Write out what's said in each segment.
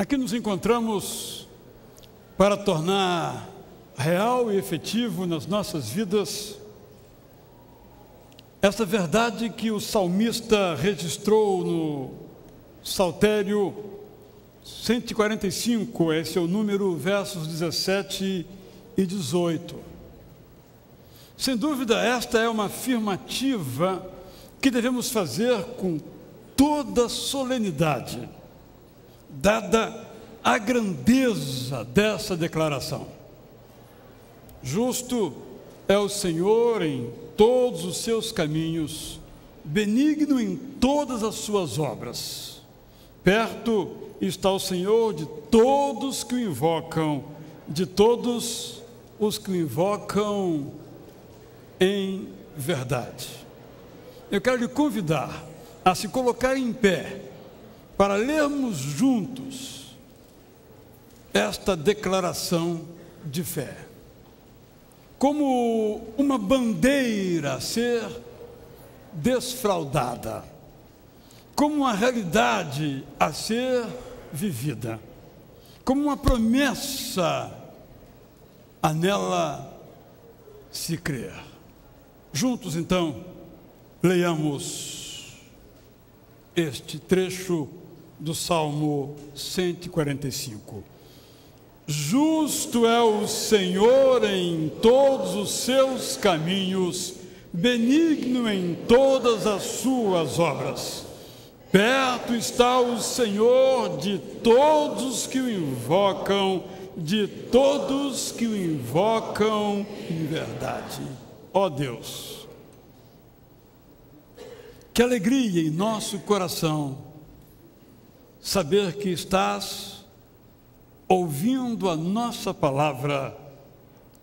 Aqui nos encontramos para tornar real e efetivo nas nossas vidas essa verdade que o salmista registrou no Saltério 145, esse é o número, versos 17 e 18. Sem dúvida, esta é uma afirmativa que devemos fazer com toda solenidade, dada a grandeza dessa declaração. Justo é o Senhor em todos os seus caminhos, benigno em todas as suas obras. Perto está o Senhor de todos que o invocam, de todos os que o invocam em verdade. Eu quero lhe convidar a se colocar em pé para lermos juntos esta declaração de fé, como uma bandeira a ser desfraldada, como uma realidade a ser vivida, como uma promessa a nela se crer. Juntos, então, leiamos este trecho do Salmo 145. Justo é o Senhor em todos os seus caminhos, benigno em todas as suas obras. Perto está o Senhor de todos que o invocam, de todos que o invocam em verdade. Ó Deus, que alegria em nosso coração saber que estás ouvindo a nossa palavra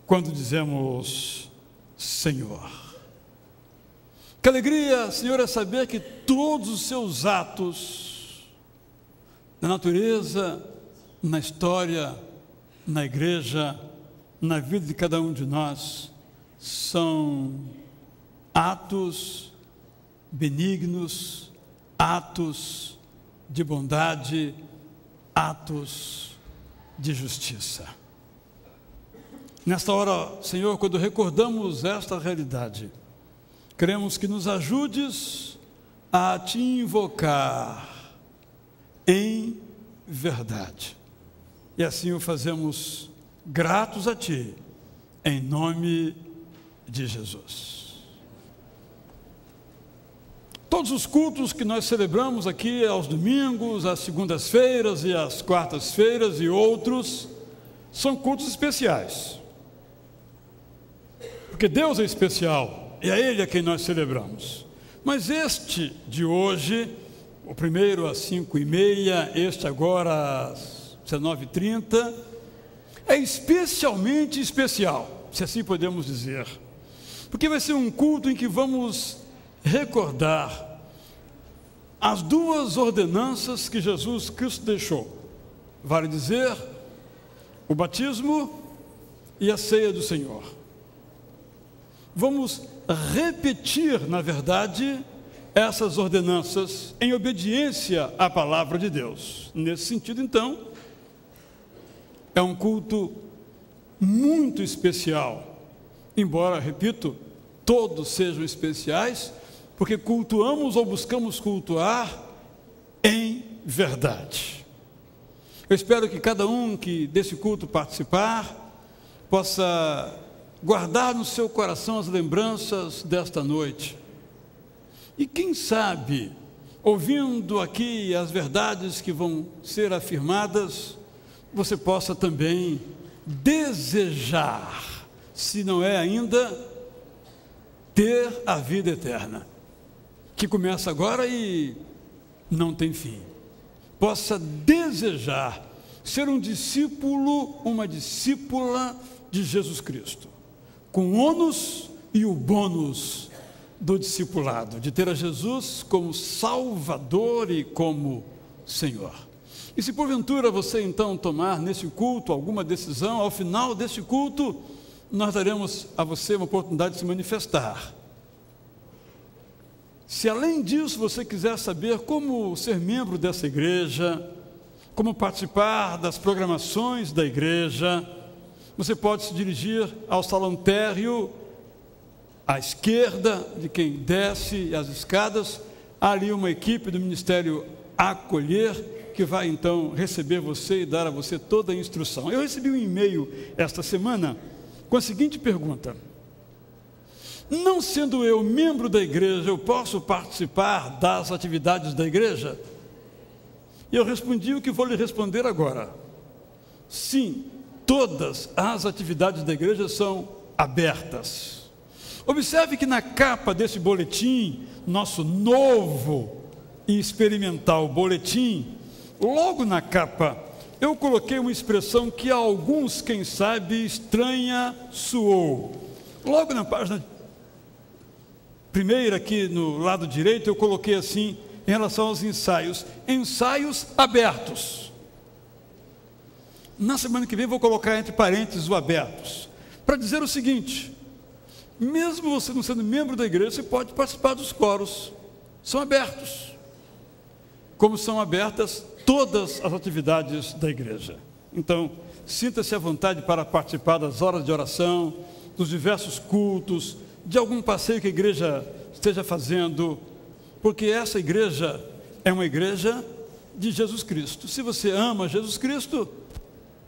quando dizemos Senhor. Que alegria, Senhor, é saber que todos os seus atos na natureza, na história, na igreja, na vida de cada um de nós, são atos benignos, atos de bondade, atos de justiça. Nesta hora, Senhor, quando recordamos esta realidade, queremos que nos ajudes a te invocar em verdade. E assim o fazemos gratos a ti, em nome de Jesus. Todos os cultos que nós celebramos aqui aos domingos, às segundas-feiras e às quartas-feiras e outros, são cultos especiais. Porque Deus é especial e é Ele a quem nós celebramos. Mas este de hoje, o primeiro às 5h30, este agora às 19h30, é especialmente especial, se assim podemos dizer. Porque vai ser um culto em que vamos recordar as duas ordenanças que Jesus Cristo deixou, vale dizer, o batismo e a ceia do Senhor. Vamos repetir, na verdade, essas ordenanças em obediência à palavra de Deus. Nesse sentido, então, é um culto muito especial, embora, repito, todos sejam especiais, porque cultuamos ou buscamos cultuar em verdade. Eu espero que cada um que desse culto participar possa guardar no seu coração as lembranças desta noite. E quem sabe, ouvindo aqui as verdades que vão ser afirmadas, você possa também desejar, se não é ainda, ter a vida eterna, que começa agora e não tem fim. Possa desejar ser um discípulo, uma discípula de Jesus Cristo, com o ônus e o bônus do discipulado, de ter a Jesus como Salvador e como Senhor. E se porventura você então tomar nesse culto alguma decisão, ao final desse culto, nós daremos a você uma oportunidade de se manifestar. Se além disso você quiser saber como ser membro dessa igreja, como participar das programações da igreja, você pode se dirigir ao salão térreo, à esquerda de quem desce as escadas. Há ali uma equipe do Ministério Acolher que vai então receber você e dar a você toda a instrução. Eu recebi um e-mail esta semana com a seguinte pergunta: não sendo eu membro da igreja, eu posso participar das atividades da igreja? E eu respondi o que vou lhe responder agora. Sim, todas as atividades da igreja são abertas. Observe que na capa desse boletim, nosso novo e experimental boletim, logo na capa, eu coloquei uma expressão que a alguns, quem sabe, estranha soou. Logo na página primeira, aqui no lado direito, eu coloquei assim, em relação aos ensaios: ensaios abertos. Na semana que vem vou colocar entre parênteses o abertos, para dizer o seguinte: mesmo você não sendo membro da igreja, você pode participar dos coros, são abertos, como são abertas todas as atividades da igreja. Então, sinta-se à vontade para participar das horas de oração, dos diversos cultos, de algum passeio que a igreja esteja fazendo, porque essa igreja é uma igreja de Jesus Cristo. Se você ama Jesus Cristo,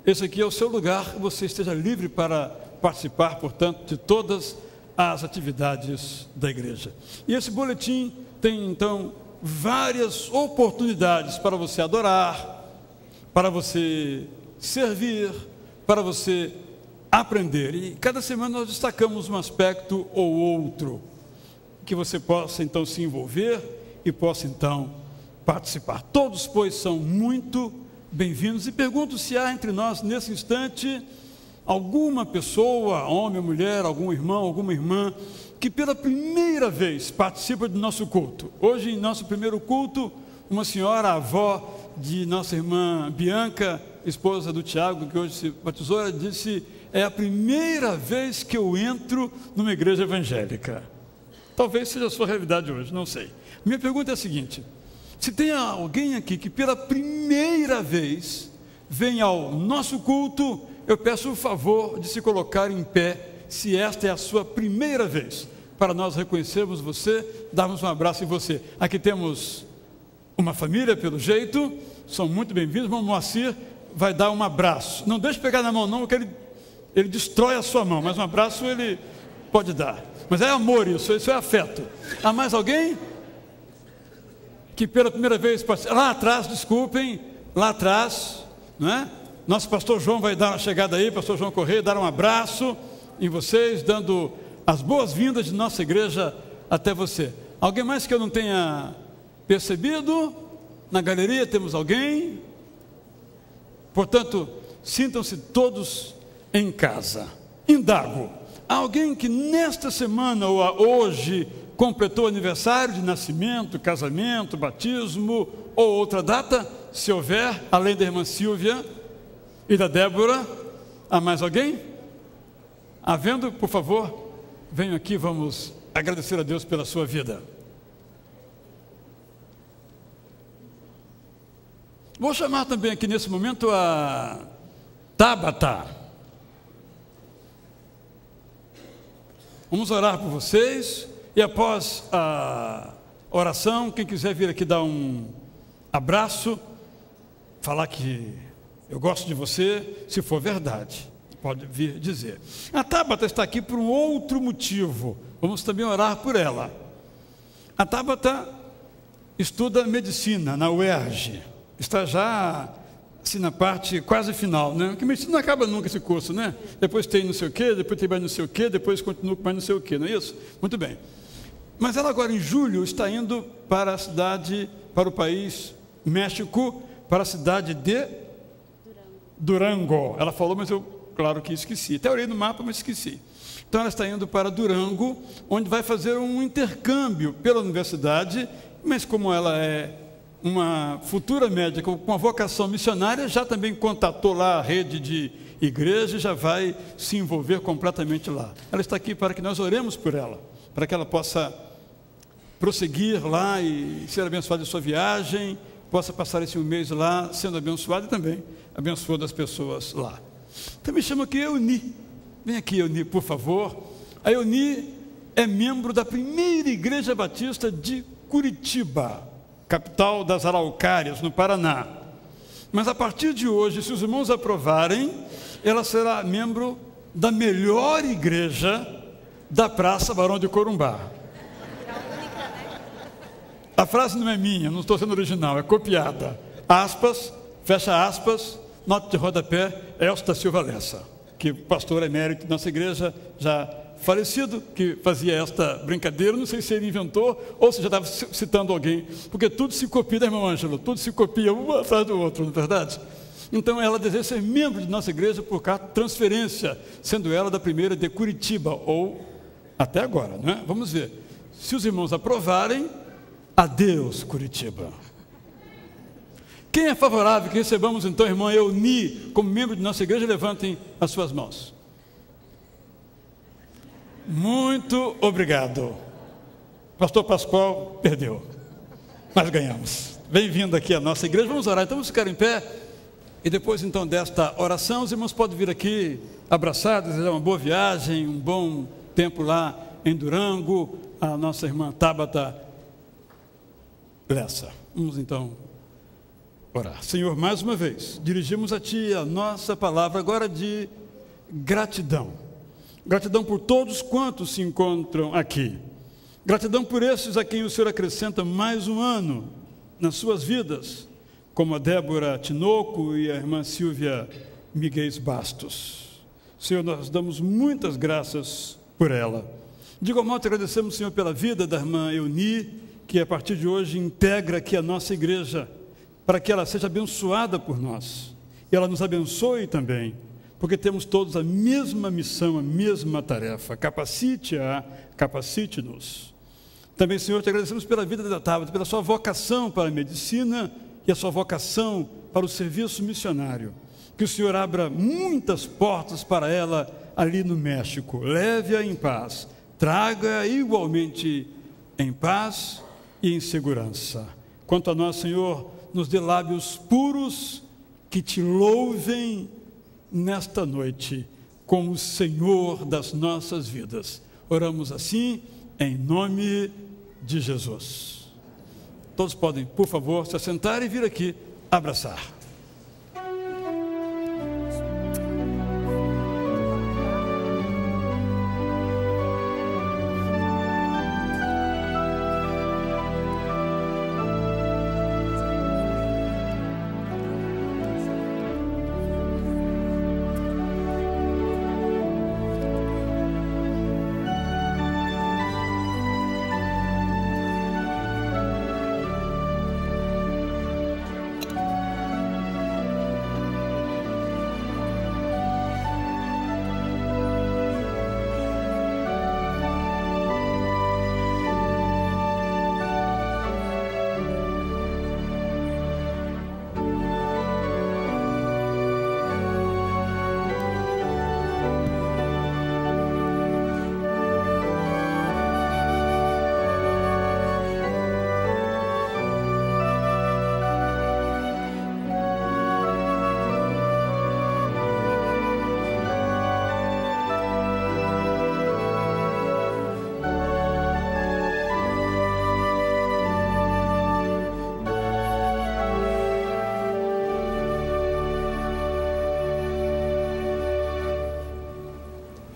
esse aqui é o seu lugar, você esteja livre para participar, portanto, de todas as atividades da igreja. E esse boletim tem, então, várias oportunidades para você adorar, para você servir, para você aprender. E cada semana nós destacamos um aspecto ou outro, que você possa, então, se envolver e possa, então, participar. Todos, pois, são muito bem-vindos. E pergunto se há entre nós, nesse instante, alguma pessoa, homem ou mulher, algum irmão, alguma irmã, que pela primeira vez participa do nosso culto. Hoje, em nosso primeiro culto, uma senhora, a avó de nossa irmã Bianca, esposa do Tiago, que hoje se batizou, ela disse: é a primeira vez que eu entro numa igreja evangélica. Talvez seja a sua realidade hoje, não sei. Minha pergunta é a seguinte: se tem alguém aqui que pela primeira vez vem ao nosso culto, eu peço o favor de se colocar em pé, se esta é a sua primeira vez, para nós reconhecermos você, darmos um abraço em você. Aqui temos uma família, pelo jeito, são muito bem-vindos. O irmão Moacir vai dar um abraço. Não deixe pegar na mão não, porque ele destrói a sua mão, mas um abraço ele pode dar. Mas é amor isso é afeto. Há mais alguém que pela primeira vez participa? Lá atrás, desculpem, lá atrás, não é? Nosso pastor João vai dar uma chegada aí, pastor João Correia, dar um abraço em vocês, dando as boas-vindas de nossa igreja até você. Alguém mais que eu não tenha percebido? Na galeria temos alguém? Portanto, sintam-se todos em casa. Indago: há alguém que nesta semana ou hoje completou aniversário de nascimento, casamento, batismo ou outra data? Se houver, além da irmã Silvia e da Débora, há mais alguém? Havendo, por favor, venham aqui, vamos agradecer a Deus pela sua vida. Vou chamar também aqui nesse momento a Tabata. Vamos orar por vocês e após a oração, quem quiser vir aqui dar um abraço, falar que eu gosto de você, se for verdade, pode vir dizer. A Tabata está aqui por um outro motivo, vamos também orar por ela. A Tabata estuda medicina na UERJ, está já assim na parte quase final, né? Porque medicina não acaba nunca esse curso, né? Depois tem não sei o quê, depois tem mais não sei o quê, depois continua com mais não sei o quê, não é isso? Muito bem. Mas ela agora em julho está indo para a cidade, para o país México, para a cidade de Durango. Ela falou, mas eu, claro que esqueci. Até olhei no mapa, mas esqueci. Então ela está indo para Durango, onde vai fazer um intercâmbio pela universidade, mas como ela é uma futura médica com uma vocação missionária, já também contatou lá a rede de igreja e já vai se envolver completamente lá. Ela está aqui para que nós oremos por ela, para que ela possa prosseguir lá e ser abençoada em sua viagem, possa passar esse mês lá sendo abençoado e também abençoando as pessoas lá. Também chamo aqui Euni. Vem aqui, Euni, por favor. A Euni é membro da primeira Igreja Batista de Curitiba, capital das Araucárias, no Paraná. Mas a partir de hoje, se os irmãos aprovarem, ela será membro da melhor igreja da Praça Barão de Corumbá. A frase não é minha, não estou sendo original, é copiada. Aspas, fecha aspas, nota de rodapé, Elcio da Silva Lessa, que pastor emérito da nossa igreja, já falecido, que fazia esta brincadeira. Não sei se ele inventou ou se já estava citando alguém, porque tudo se copia, né, irmão Ângelo? Tudo se copia um atrás do outro, não é verdade? Então ela deseja ser membro de nossa igreja por transferência, sendo ela da primeira de Curitiba, ou até agora, né? Vamos ver. Se os irmãos aprovarem, adeus Curitiba. Quem é favorável que recebamos então a irmã Euni como membro de nossa igreja? Levantem as suas mãos. Muito obrigado. Pastor Pascoal perdeu, mas ganhamos. Bem-vindo aqui à nossa igreja. Vamos orar, então vamos ficar em pé. E depois então desta oração, os irmãos podem vir aqui abraçados, desejar uma boa viagem, um bom tempo lá em Durango, a nossa irmã Tabata Lessa. Vamos então orar. Senhor, mais uma vez, dirigimos a Ti a nossa palavra agora de gratidão. Gratidão por todos quantos se encontram aqui. Gratidão por esses a quem o Senhor acrescenta mais um ano nas suas vidas, como a Débora Tinoco e a irmã Silvia Miguel Bastos. Senhor, nós damos muitas graças por ela. De igual modo, agradecemos, Senhor, pela vida da irmã Euni, que a partir de hoje integra aqui a nossa igreja, para que ela seja abençoada por nós. E ela nos abençoe também, porque temos todos a mesma missão, a mesma tarefa. Capacite-a, capacite-nos. Também, Senhor, te agradecemos pela vida da Tabata, pela sua vocação para a medicina e a sua vocação para o serviço missionário. Que o Senhor abra muitas portas para ela ali no México. Leve-a em paz, traga igualmente em paz e em segurança. Quanto a nós, Senhor, nos dê lábios puros que te louvem nesta noite como Senhor das nossas vidas. Oramos assim em nome de Jesus. Todos podem, por favor, se assentar e vir aqui abraçar.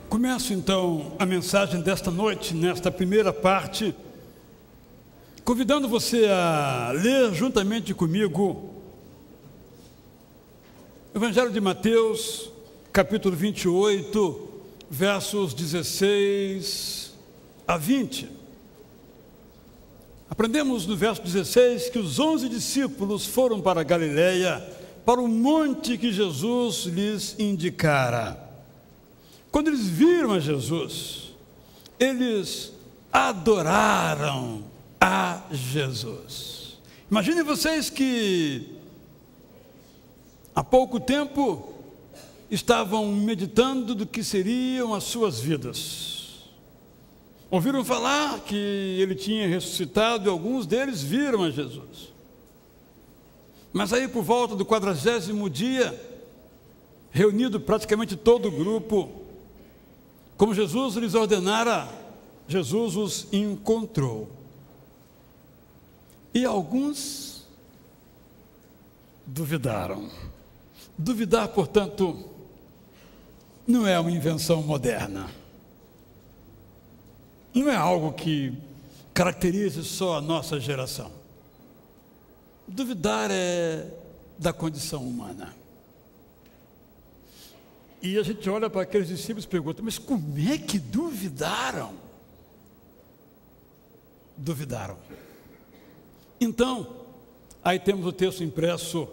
Começo então a mensagem desta noite, nesta primeira parte, convidando você a ler juntamente comigo o Evangelho de Mateus, capítulo 28, versos 16 a 20. Aprendemos no verso 16 que os 11 discípulos foram para a Galileia, para o monte que Jesus lhes indicara. Quando eles viram a Jesus, eles adoraram a Jesus. Imaginem vocês que há pouco tempo estavam meditando do que seriam as suas vidas. Ouviram falar que ele tinha ressuscitado e alguns deles viram a Jesus. Mas aí por volta do 40º dia, reunido praticamente todo o grupo, como Jesus lhes ordenara, Jesus os encontrou. E alguns duvidaram. Duvidar, portanto, não é uma invenção moderna. Não é algo que caracterize só a nossa geração. Duvidar é da condição humana. E a gente olha para aqueles discípulos e pergunta, mas como é que duvidaram? Duvidaram. Então, aí temos o texto impresso,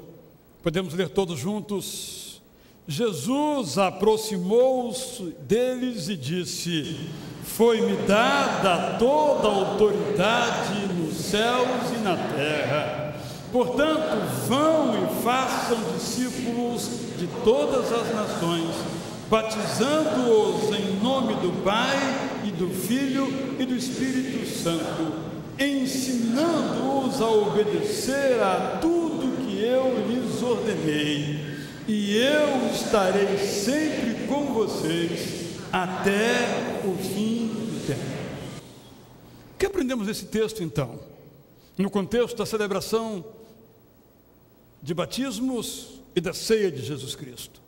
podemos ler todos juntos. Jesus aproximou-se deles e disse: foi-me dada toda a autoridade nos céus e na terra. Portanto, vão e façam discípulos de todas as nações, batizando-os em nome do Pai e do Filho e do Espírito Santo, ensinando-os a obedecer a tudo que eu lhes ordenei. E eu estarei sempre com vocês até o fim do tempo. O que aprendemos nesse texto, então? No contexto da celebração de batismos e da ceia de Jesus Cristo.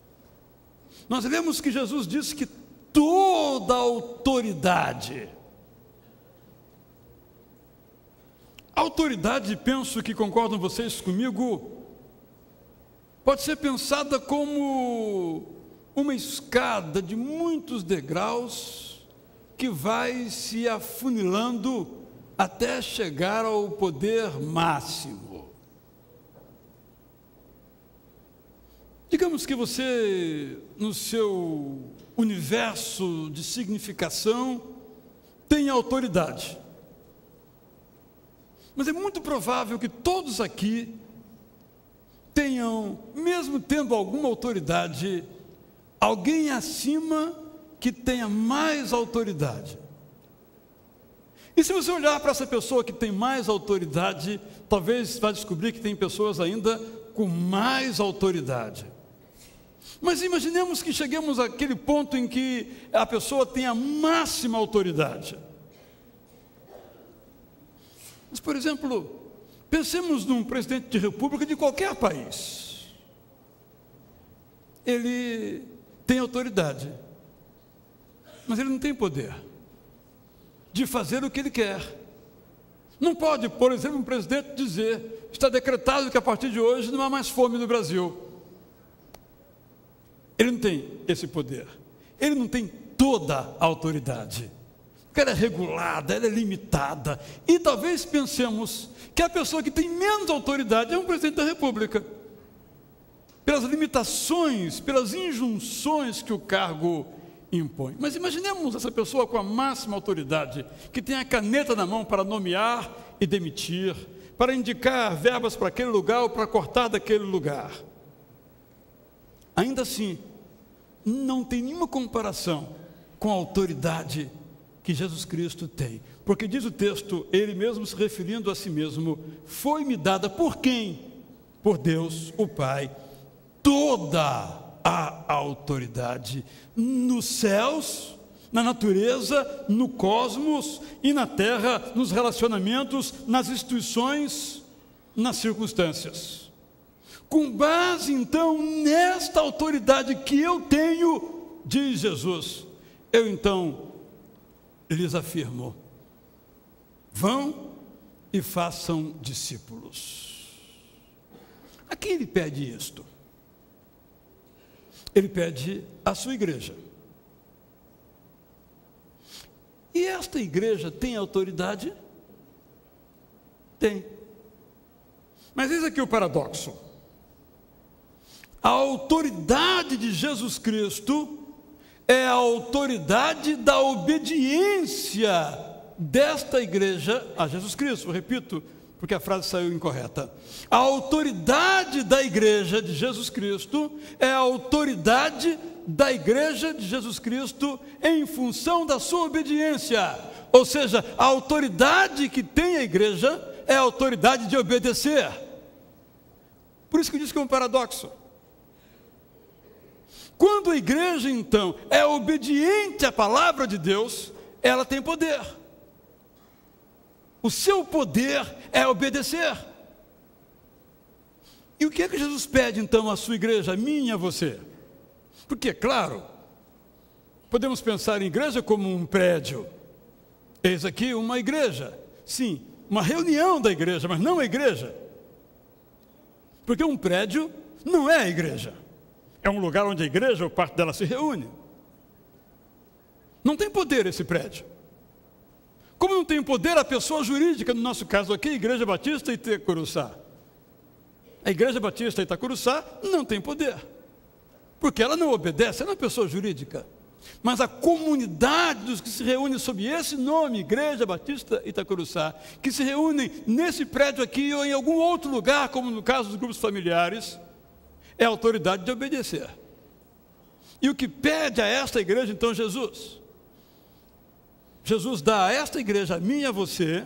Nós vemos que Jesus disse que toda a autoridade, penso que concordam vocês comigo, pode ser pensada como uma escada de muitos degraus que vai se afunilando até chegar ao poder máximo. Digamos que você, no seu universo de significação, tem autoridade. Mas é muito provável que todos aqui tenham, mesmo tendo alguma autoridade, alguém acima que tenha mais autoridade. E se você olhar para essa pessoa que tem mais autoridade, talvez vá descobrir que tem pessoas ainda com mais autoridade. Mas imaginemos que cheguemos àquele ponto em que a pessoa tem a máxima autoridade. Mas, por exemplo, pensemos num presidente de república de qualquer país. Ele tem autoridade, mas ele não tem poder de fazer o que ele quer. Não pode, por exemplo, um presidente dizer: está decretado que a partir de hoje não há mais fome no Brasil. Ele não tem esse poder. Ele não tem toda a autoridade. Porque ela é regulada, ela é limitada. E talvez pensemos que a pessoa que tem menos autoridade é um presidente da República. Pelas limitações, pelas injunções que o cargo impõe. Mas imaginemos essa pessoa com a máxima autoridade, que tem a caneta na mão para nomear e demitir, para indicar verbas para aquele lugar ou para cortar daquele lugar. Ainda assim, não tem nenhuma comparação com a autoridade que Jesus Cristo tem. Porque diz o texto, ele mesmo se referindo a si mesmo: foi-me dada por quem? Por Deus, o Pai, toda a autoridade nos céus, na natureza, no cosmos e na terra, nos relacionamentos, nas instituições, nas circunstâncias. Com base, então, nesta autoridade que eu tenho, diz Jesus, eu então lhes afirmo: vão e façam discípulos. A quem ele pede isto? Ele pede à sua igreja. E esta igreja tem autoridade? Tem. Mas eis aqui o paradoxo. A autoridade de Jesus Cristo é a autoridade da obediência desta igreja a Jesus Cristo. Eu repito, porque a frase saiu incorreta. A autoridade da igreja de Jesus Cristo é a autoridade da igreja de Jesus Cristo em função da sua obediência. Ou seja, a autoridade que tem a igreja é a autoridade de obedecer. Por isso que eu disse que é um paradoxo. Quando a igreja, então, é obediente à palavra de Deus, ela tem poder. O seu poder é obedecer. E o que é que Jesus pede, então, à sua igreja, a mim e a você? Porque, claro, podemos pensar em igreja como um prédio. Eis aqui uma igreja. Sim, uma reunião da igreja, mas não a igreja. Porque um prédio não é a igreja. É um lugar onde a igreja ou parte dela se reúne. Não tem poder esse prédio. Como não tem poder a pessoa jurídica, no nosso caso aqui, Igreja Batista Itacuruçá. A Igreja Batista Itacuruçá não tem poder. Porque ela não obedece, ela é uma pessoa jurídica. Mas a comunidade dos que se reúnem sob esse nome, Igreja Batista Itacuruçá, que se reúnem nesse prédio aqui ou em algum outro lugar, como no caso dos grupos familiares, é a autoridade de obedecer. E o que pede a esta igreja, então, Jesus? Jesus dá a esta igreja, a mim e a você,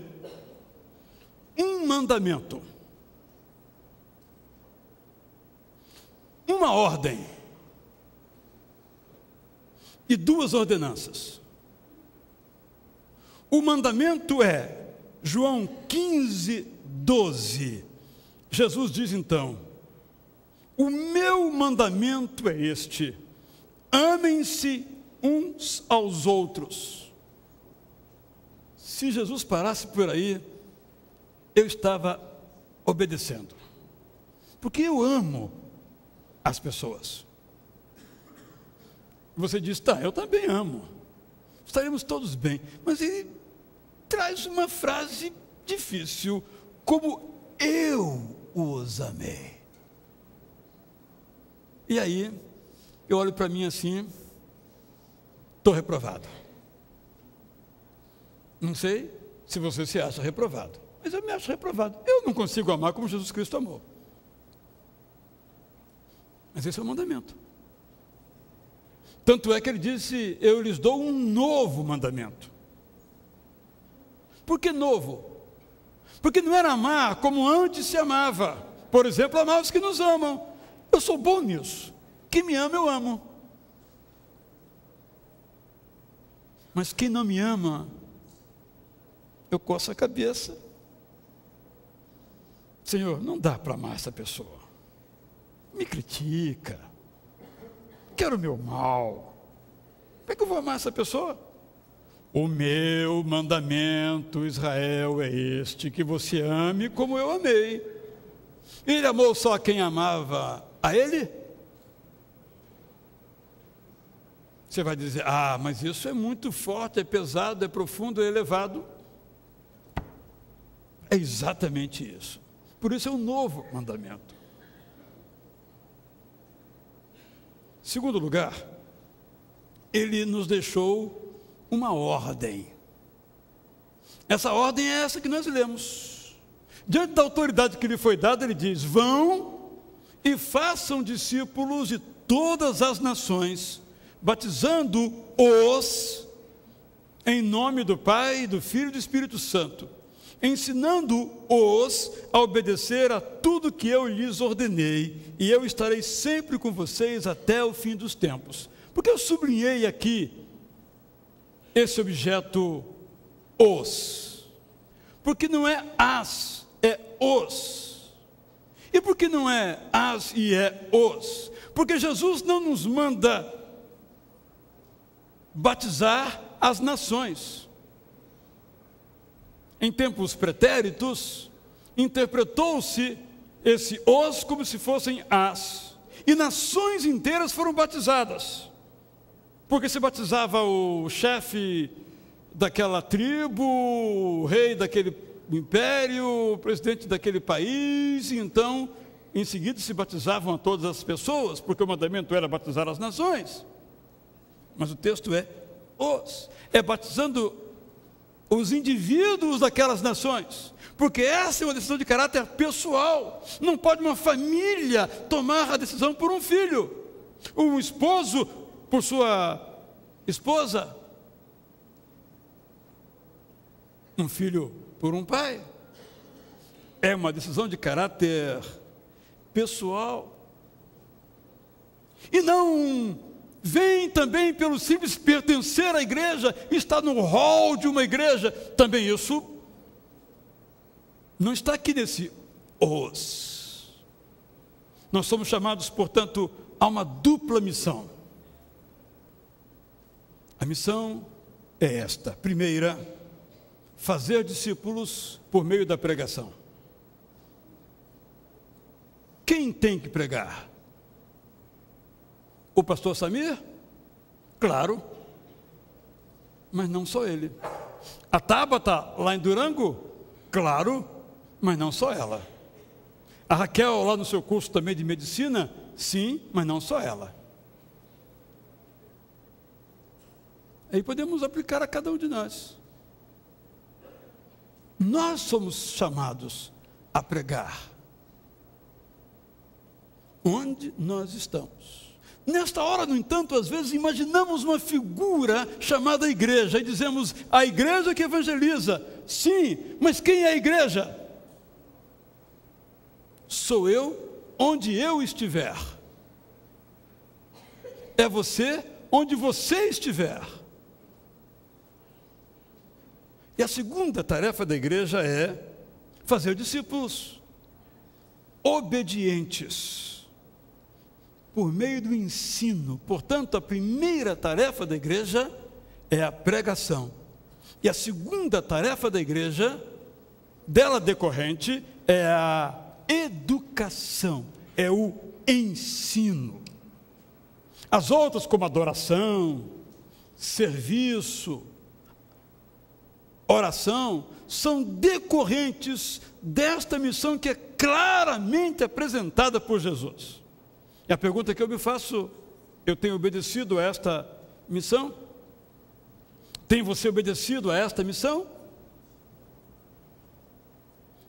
um mandamento. Uma ordem. E duas ordenanças. O mandamento é João 15, 12. Jesus diz então: o meu mandamento é este: amem-se uns aos outros. Se Jesus parasse por aí, eu estava obedecendo. Porque eu amo as pessoas. Você diz, tá, eu também amo. Estaremos todos bem. Mas ele traz uma frase difícil, como eu os amei. E aí, eu olho para mim assim, estou reprovado. Não sei se você se acha reprovado, mas eu me acho reprovado. Eu não consigo amar como Jesus Cristo amou. Mas esse é o mandamento. Tanto é que ele disse, eu lhes dou um novo mandamento. Por que novo? Porque não era amar como antes se amava. Por exemplo, amar os que nos amam. Eu sou bom nisso. Quem me ama, eu amo. Mas quem não me ama, eu coço a cabeça. Senhor, não dá para amar essa pessoa. Me critica. Quero o meu mal. Como é que eu vou amar essa pessoa? O meu mandamento, Israel, é este, que você ame como eu amei. Ele amou só quem amava a ele? Você vai dizer, mas isso é muito forte, é pesado, é profundo, é elevado. É exatamente isso. Por isso é um novo mandamento. Segundo lugar, ele nos deixou uma ordem. Essa ordem é essa que nós lemos. Diante da autoridade que lhe foi dada, ele diz, vão e façam discípulos de todas as nações, batizando-os em nome do Pai, do Filho e do Espírito Santo, ensinando-os a obedecer a tudo que eu lhes ordenei, e eu estarei sempre com vocês até o fim dos tempos. Porque eu sublinhei aqui esse objeto os, porque não é as, é os. E por que não é as e é os? Porque Jesus não nos manda batizar as nações. Em tempos pretéritos, interpretou-se esse os como se fossem as, e nações inteiras foram batizadas, porque se batizava o chefe daquela tribo, o rei daquele império, o presidente daquele país, e então, em seguida, se batizavam a todas as pessoas, porque o mandamento era batizar as nações. Mas o texto é os, é batizando os indivíduos daquelas nações, porque essa é uma decisão de caráter pessoal. Não pode uma família tomar a decisão por um filho, um esposo por sua esposa, um filho por um pai. É uma decisão de caráter pessoal. E não vem também pelo simples pertencer à igreja, estar no hall de uma igreja. Também isso não está aqui nesse os. Nós somos chamados, portanto, a uma dupla missão. A missão é esta: primeira, fazer discípulos por meio da pregação. Quem tem que pregar? O pastor Samir? Claro, mas não só ele. A Tabata, lá em Durango? Claro, mas não só ela. A Raquel, lá no seu curso também de medicina? Sim, mas não só ela. Aí podemos aplicar a cada um de nós. Nós somos chamados a pregar onde nós estamos. Nesta hora, no entanto, às vezes imaginamos uma figura chamada igreja e dizemos: a igreja que evangeliza. Sim, mas quem é a igreja? Sou eu onde eu estiver. É você onde você estiver. E a segunda tarefa da igreja é fazer discípulos obedientes por meio do ensino. Portanto, a primeira tarefa da igreja é a pregação. E a segunda tarefa da igreja, dela decorrente, é a educação, é o ensino. As outras, como adoração, serviço, oração, são decorrentes desta missão que é claramente apresentada por Jesus. E a pergunta que eu me faço: eu tenho obedecido a esta missão? Tem você obedecido a esta missão?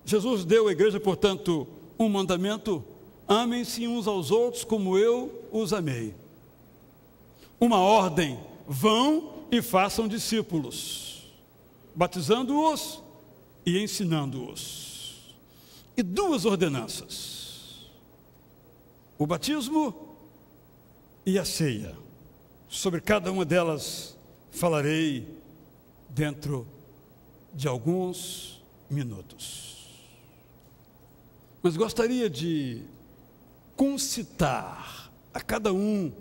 Jesus deu à igreja, portanto, um mandamento: amem-se uns aos outros como eu os amei. Uma ordem: vão e façam discípulos, batizando-os e ensinando-os. E duas ordenanças: o batismo e a ceia. Sobre cada uma delas falarei dentro de alguns minutos. Mas gostaria de concitar a cada um,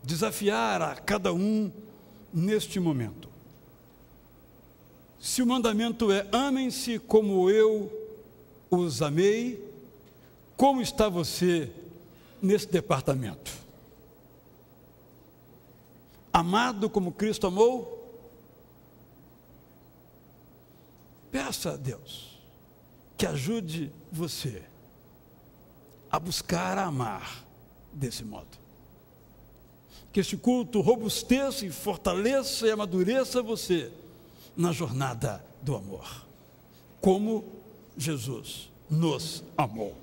desafiar a cada um neste momento. Se o mandamento é: amem-se como eu os amei, como está você nesse departamento? Amado como Cristo amou? Peça a Deus que ajude você a buscar a amar desse modo. Que este culto robusteça e fortaleça e amadureça você na jornada do amor, como Jesus nos amou.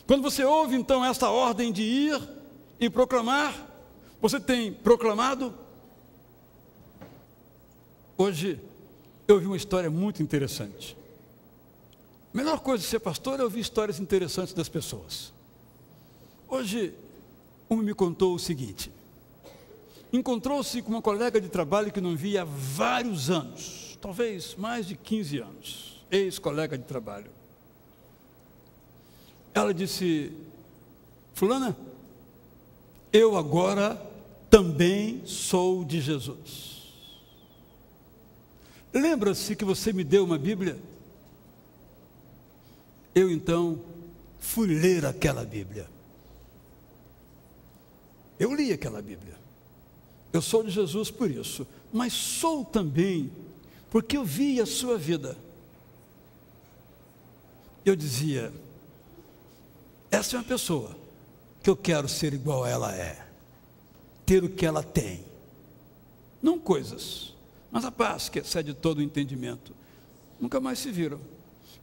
Quando você ouve então esta ordem de ir e proclamar, você tem proclamado? Hoje eu ouvi uma história muito interessante. A melhor coisa de ser pastor é ouvir histórias interessantes das pessoas. Hoje, um me contou o seguinte: encontrou-se com uma colega de trabalho que não via há vários anos, talvez mais de 15 anos, ex-colega de trabalho. Ela disse: fulana, eu agora também sou de Jesus. Lembra-se que você me deu uma Bíblia? Eu então fui ler aquela Bíblia. Eu li aquela Bíblia. Eu sou de Jesus por isso, mas sou também porque eu vi a sua vida. Eu dizia: essa é uma pessoa que eu quero ser igual a ela é, ter o que ela tem, não coisas, mas a paz que excede todo o entendimento. Nunca mais se viram,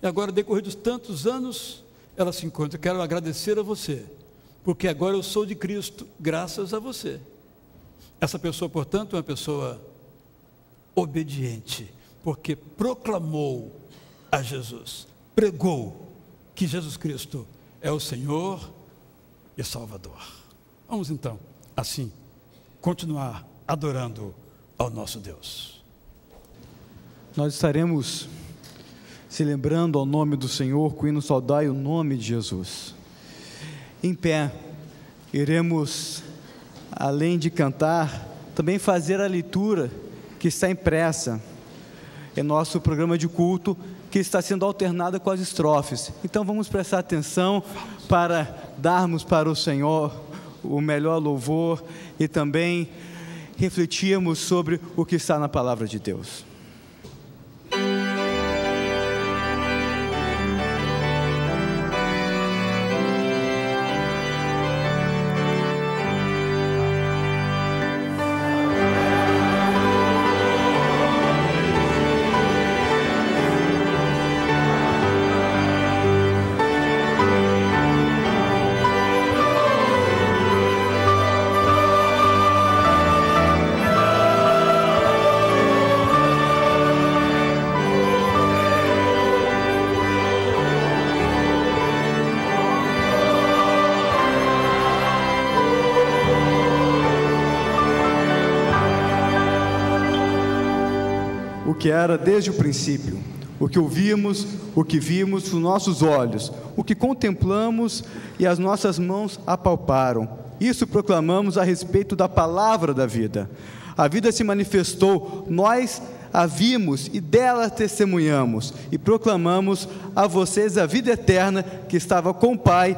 e agora, decorridos tantos anos, ela se encontra. Eu quero agradecer a você, porque agora eu sou de Cristo, graças a você. Essa pessoa, portanto, é uma pessoa obediente, porque proclamou a Jesus, pregou que Jesus Cristo é o Senhor e Salvador. Vamos então, assim, continuar adorando ao nosso Deus. Nós estaremos celebrando ao nome do Senhor com o hino Saudai o nome de Jesus. Em pé, iremos, além de cantar, também fazer a leitura que está impressa em nosso programa de culto, que está sendo alternada com as estrofes. Então vamos prestar atenção para darmos para o Senhor o melhor louvor e também refletirmos sobre o que está na palavra de Deus. O que era desde o princípio, o que ouvimos, o que vimos com nossos olhos, o que contemplamos e as nossas mãos apalparam. Isso proclamamos a respeito da palavra da vida. A vida se manifestou, nós a vimos e dela testemunhamos e proclamamos a vocês a vida eterna que estava com o Pai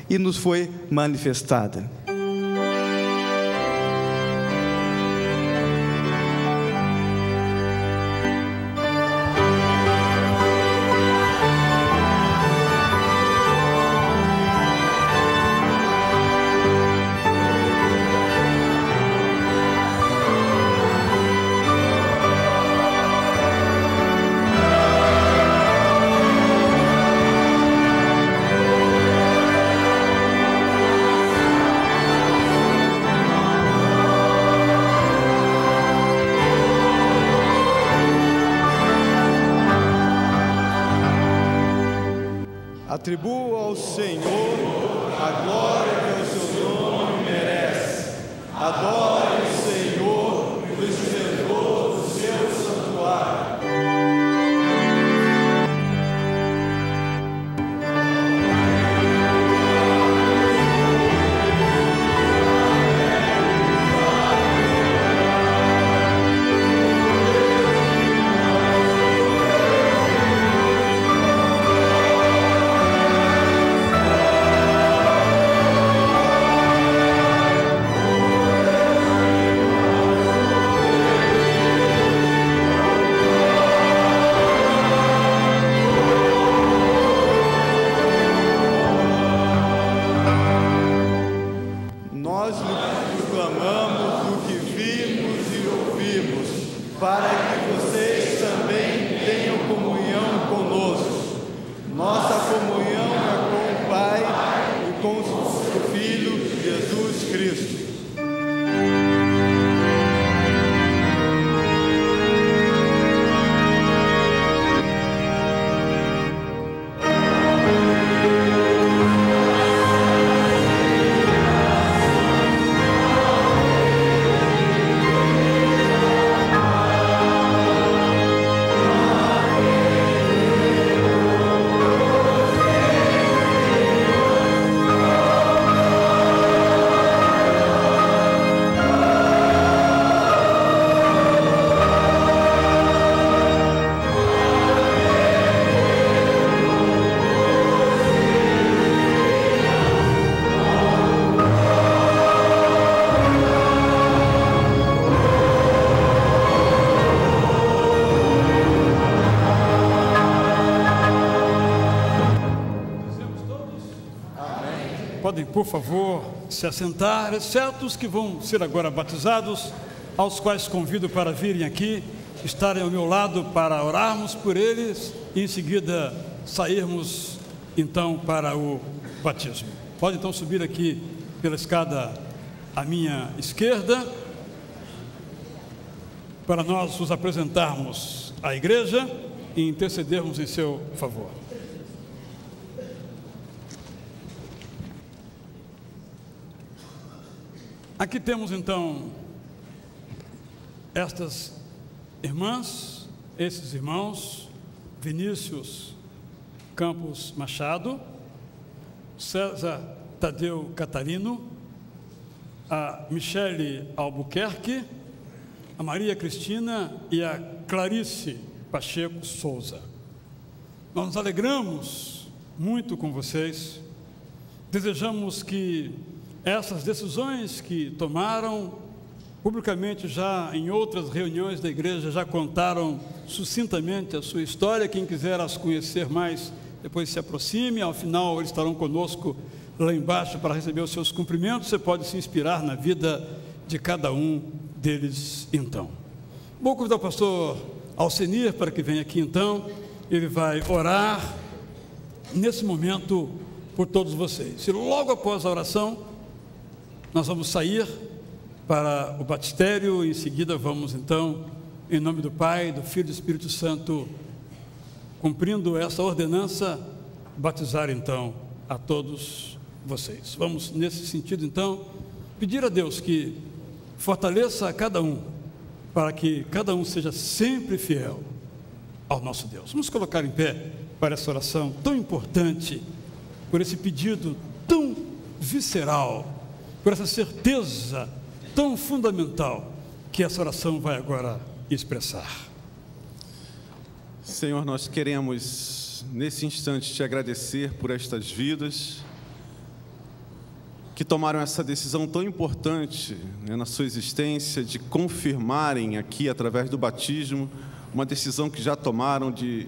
e nos foi manifestada. Atribua ao Senhor a glória que o seu nome merece. Adore o Senhor no esplendor do seu santuário. Nós lhe proclamamos o que vimos e ouvimos, para que vocês também tenham comunhão conosco. Nossa comunhão é com o Pai e com o Filho Jesus Cristo. Podem, por favor, se assentar, exceto os que vão ser agora batizados, aos quais convido para virem aqui, estarem ao meu lado para orarmos por eles e em seguida sairmos então para o batismo. Pode então subir aqui pela escada à minha esquerda para nós os apresentarmos à igreja e intercedermos em seu favor. Aqui temos então estas irmãs, esses irmãos: Vinícius Campos Machado, César Tadeu Catarino, a Michele Albuquerque, a Maria Cristina e a Clarice Pacheco Souza. Nós nos alegramos muito com vocês, desejamos que essas decisões que tomaram publicamente, já em outras reuniões da igreja, já contaram sucintamente a sua história. Quem quiser as conhecer mais, depois se aproxime. Ao final, eles estarão conosco lá embaixo para receber os seus cumprimentos. Você pode se inspirar na vida de cada um deles, então. Vou convidar o pastor Alcenir para que venha aqui, então. Ele vai orar nesse momento por todos vocês. E logo após a oração, nós vamos sair para o batistério. Em seguida vamos então, em nome do Pai, do Filho e do Espírito Santo, cumprindo essa ordenança, batizar então a todos vocês. Vamos nesse sentido então pedir a Deus que fortaleça a cada um, para que cada um seja sempre fiel ao nosso Deus. Vamos colocar em pé para essa oração tão importante, por esse pedido tão visceral, por essa certeza tão fundamental que essa oração vai agora expressar. Senhor, nós queremos nesse instante te agradecer por estas vidas que tomaram essa decisão tão importante, né, na sua existência, de confirmarem aqui através do batismo uma decisão que já tomaram de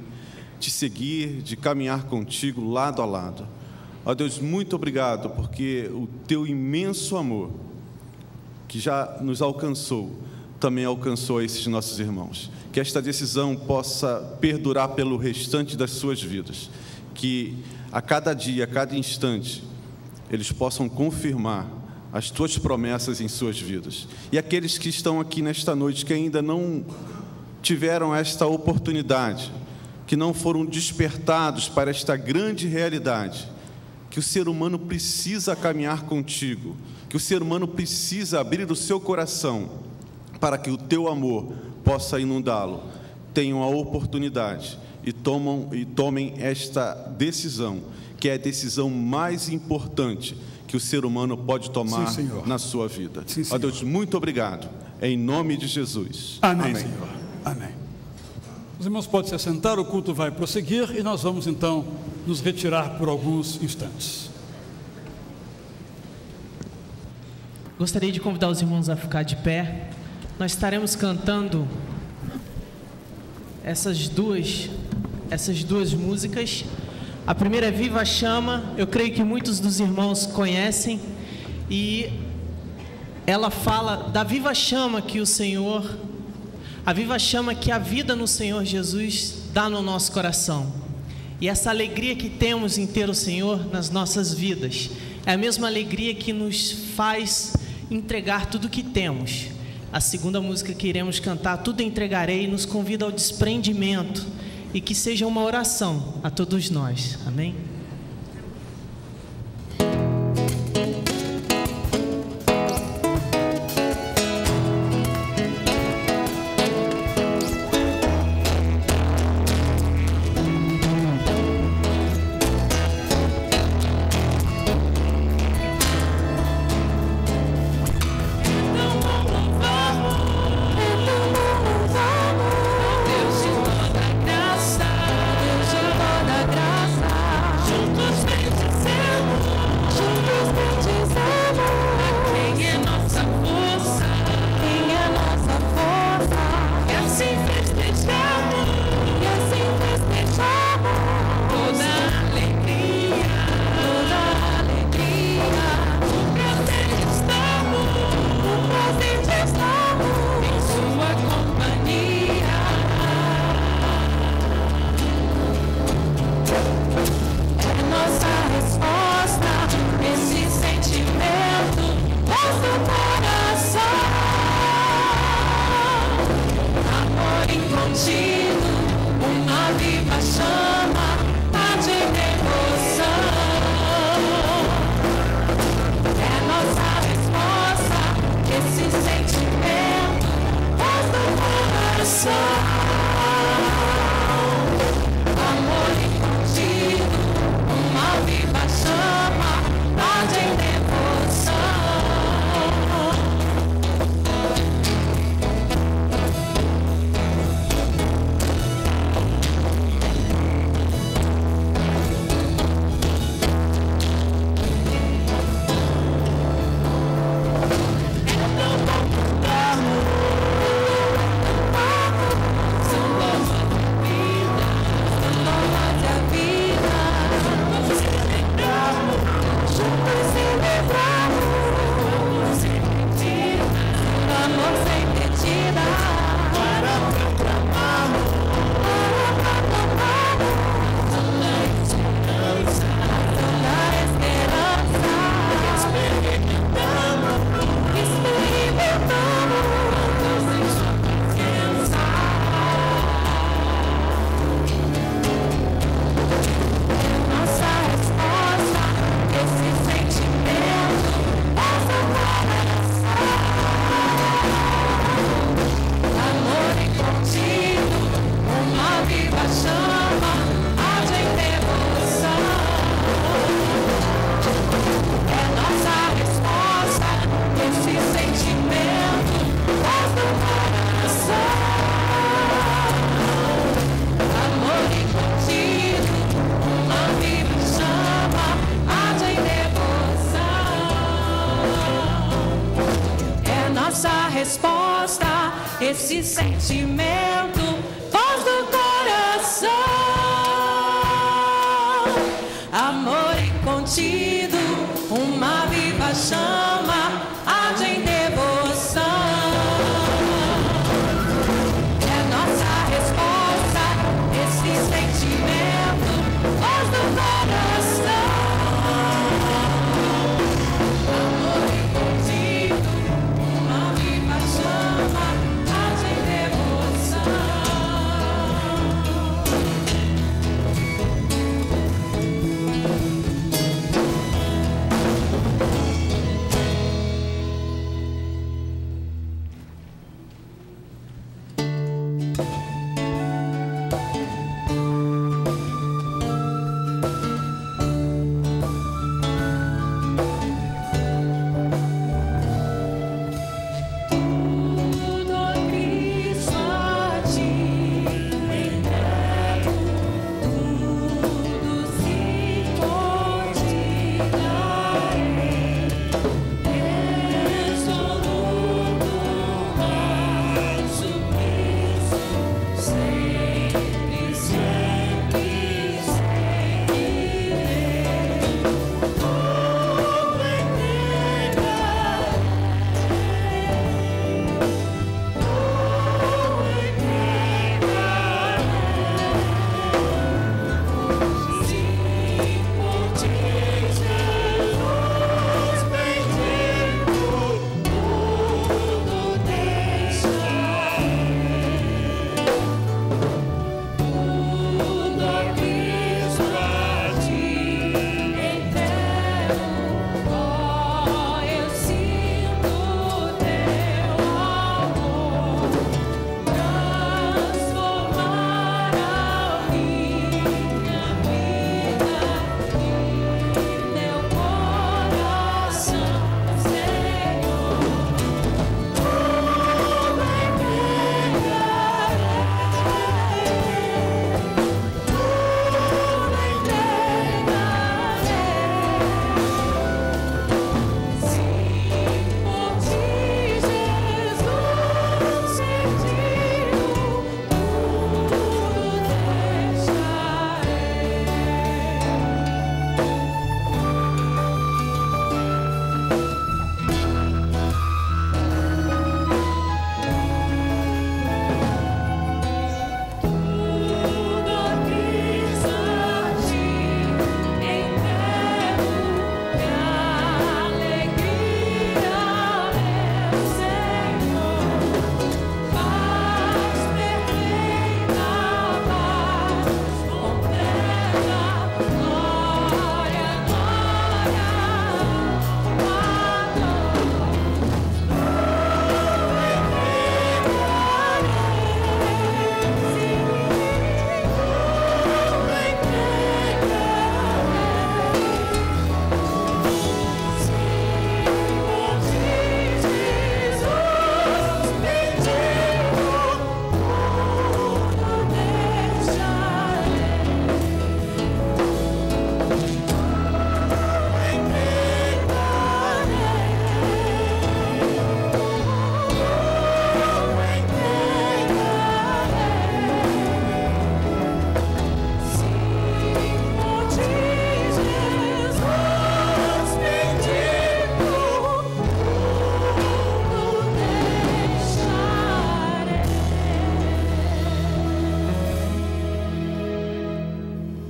te seguir, de caminhar contigo lado a lado. Ó Deus, muito obrigado, porque o teu imenso amor que já nos alcançou, também alcançou esses nossos irmãos. Que esta decisão possa perdurar pelo restante das suas vidas, que a cada dia, a cada instante, eles possam confirmar as tuas promessas em suas vidas. E aqueles que estão aqui nesta noite, que ainda não tiveram esta oportunidade, que não foram despertados para esta grande realidade, que o ser humano precisa caminhar contigo, que o ser humano precisa abrir o seu coração para que o teu amor possa inundá-lo, tenham a oportunidade e tomem esta decisão, que é a decisão mais importante que o ser humano pode tomar na sua vida. Sim, ó Deus, muito obrigado, em nome de Jesus. Amém, amém. Senhor. Amém. Os irmãos podem se assentar, o culto vai prosseguir e nós vamos então nos retirar por alguns instantes. Gostaria de convidar os irmãos a ficar de pé. Nós estaremos cantando essas duas músicas. A primeira é Viva a Chama. Eu creio que muitos dos irmãos conhecem, e ela fala da viva chama que a viva chama que a vida no Senhor Jesus dá no nosso coração, e essa alegria que temos em ter o Senhor nas nossas vidas é a mesma alegria que nos faz entregar tudo que temos. A segunda música que iremos cantar, Tudo Entregarei, nos convida ao desprendimento, e que seja uma oração a todos nós. Amém? Deus de toda graça, esse sentimento, voz do coração, amor incontido, uma viva chama, arde em devoção. É nossa resposta, esse sentimento, voz do coração, amor incontido, uma viva chama, arde em devoção.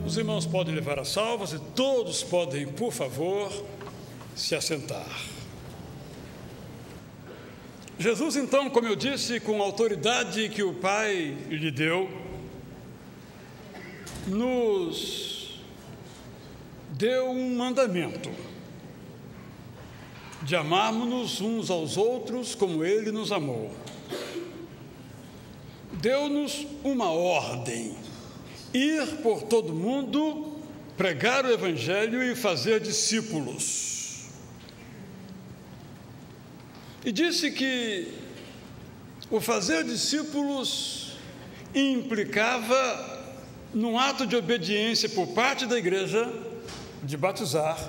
Os irmãos podem levar as salvas e todos podem, por favor, se assentar. Jesus, então, como eu disse, com a autoridade que o Pai lhe deu, nos deu um mandamento de amarmos-nos uns aos outros como Ele nos amou. Deu-nos uma ordem: ir por todo mundo, pregar o Evangelho e fazer discípulos. E disse que o fazer discípulos implicava num ato de obediência por parte da igreja, de batizar,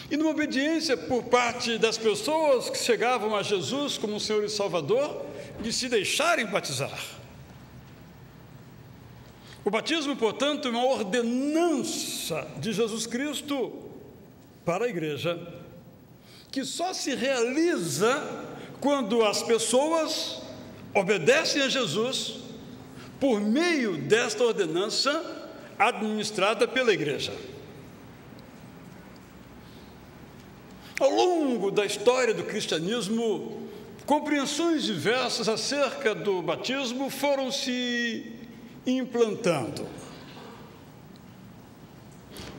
e numa obediência por parte das pessoas que chegavam a Jesus como Senhor e Salvador, de se deixarem batizar. O batismo, portanto, é uma ordenança de Jesus Cristo para a igreja, que só se realiza quando as pessoas obedecem a Jesus por meio desta ordenança administrada pela igreja. Ao longo da história do cristianismo, compreensões diversas acerca do batismo foram se implantando.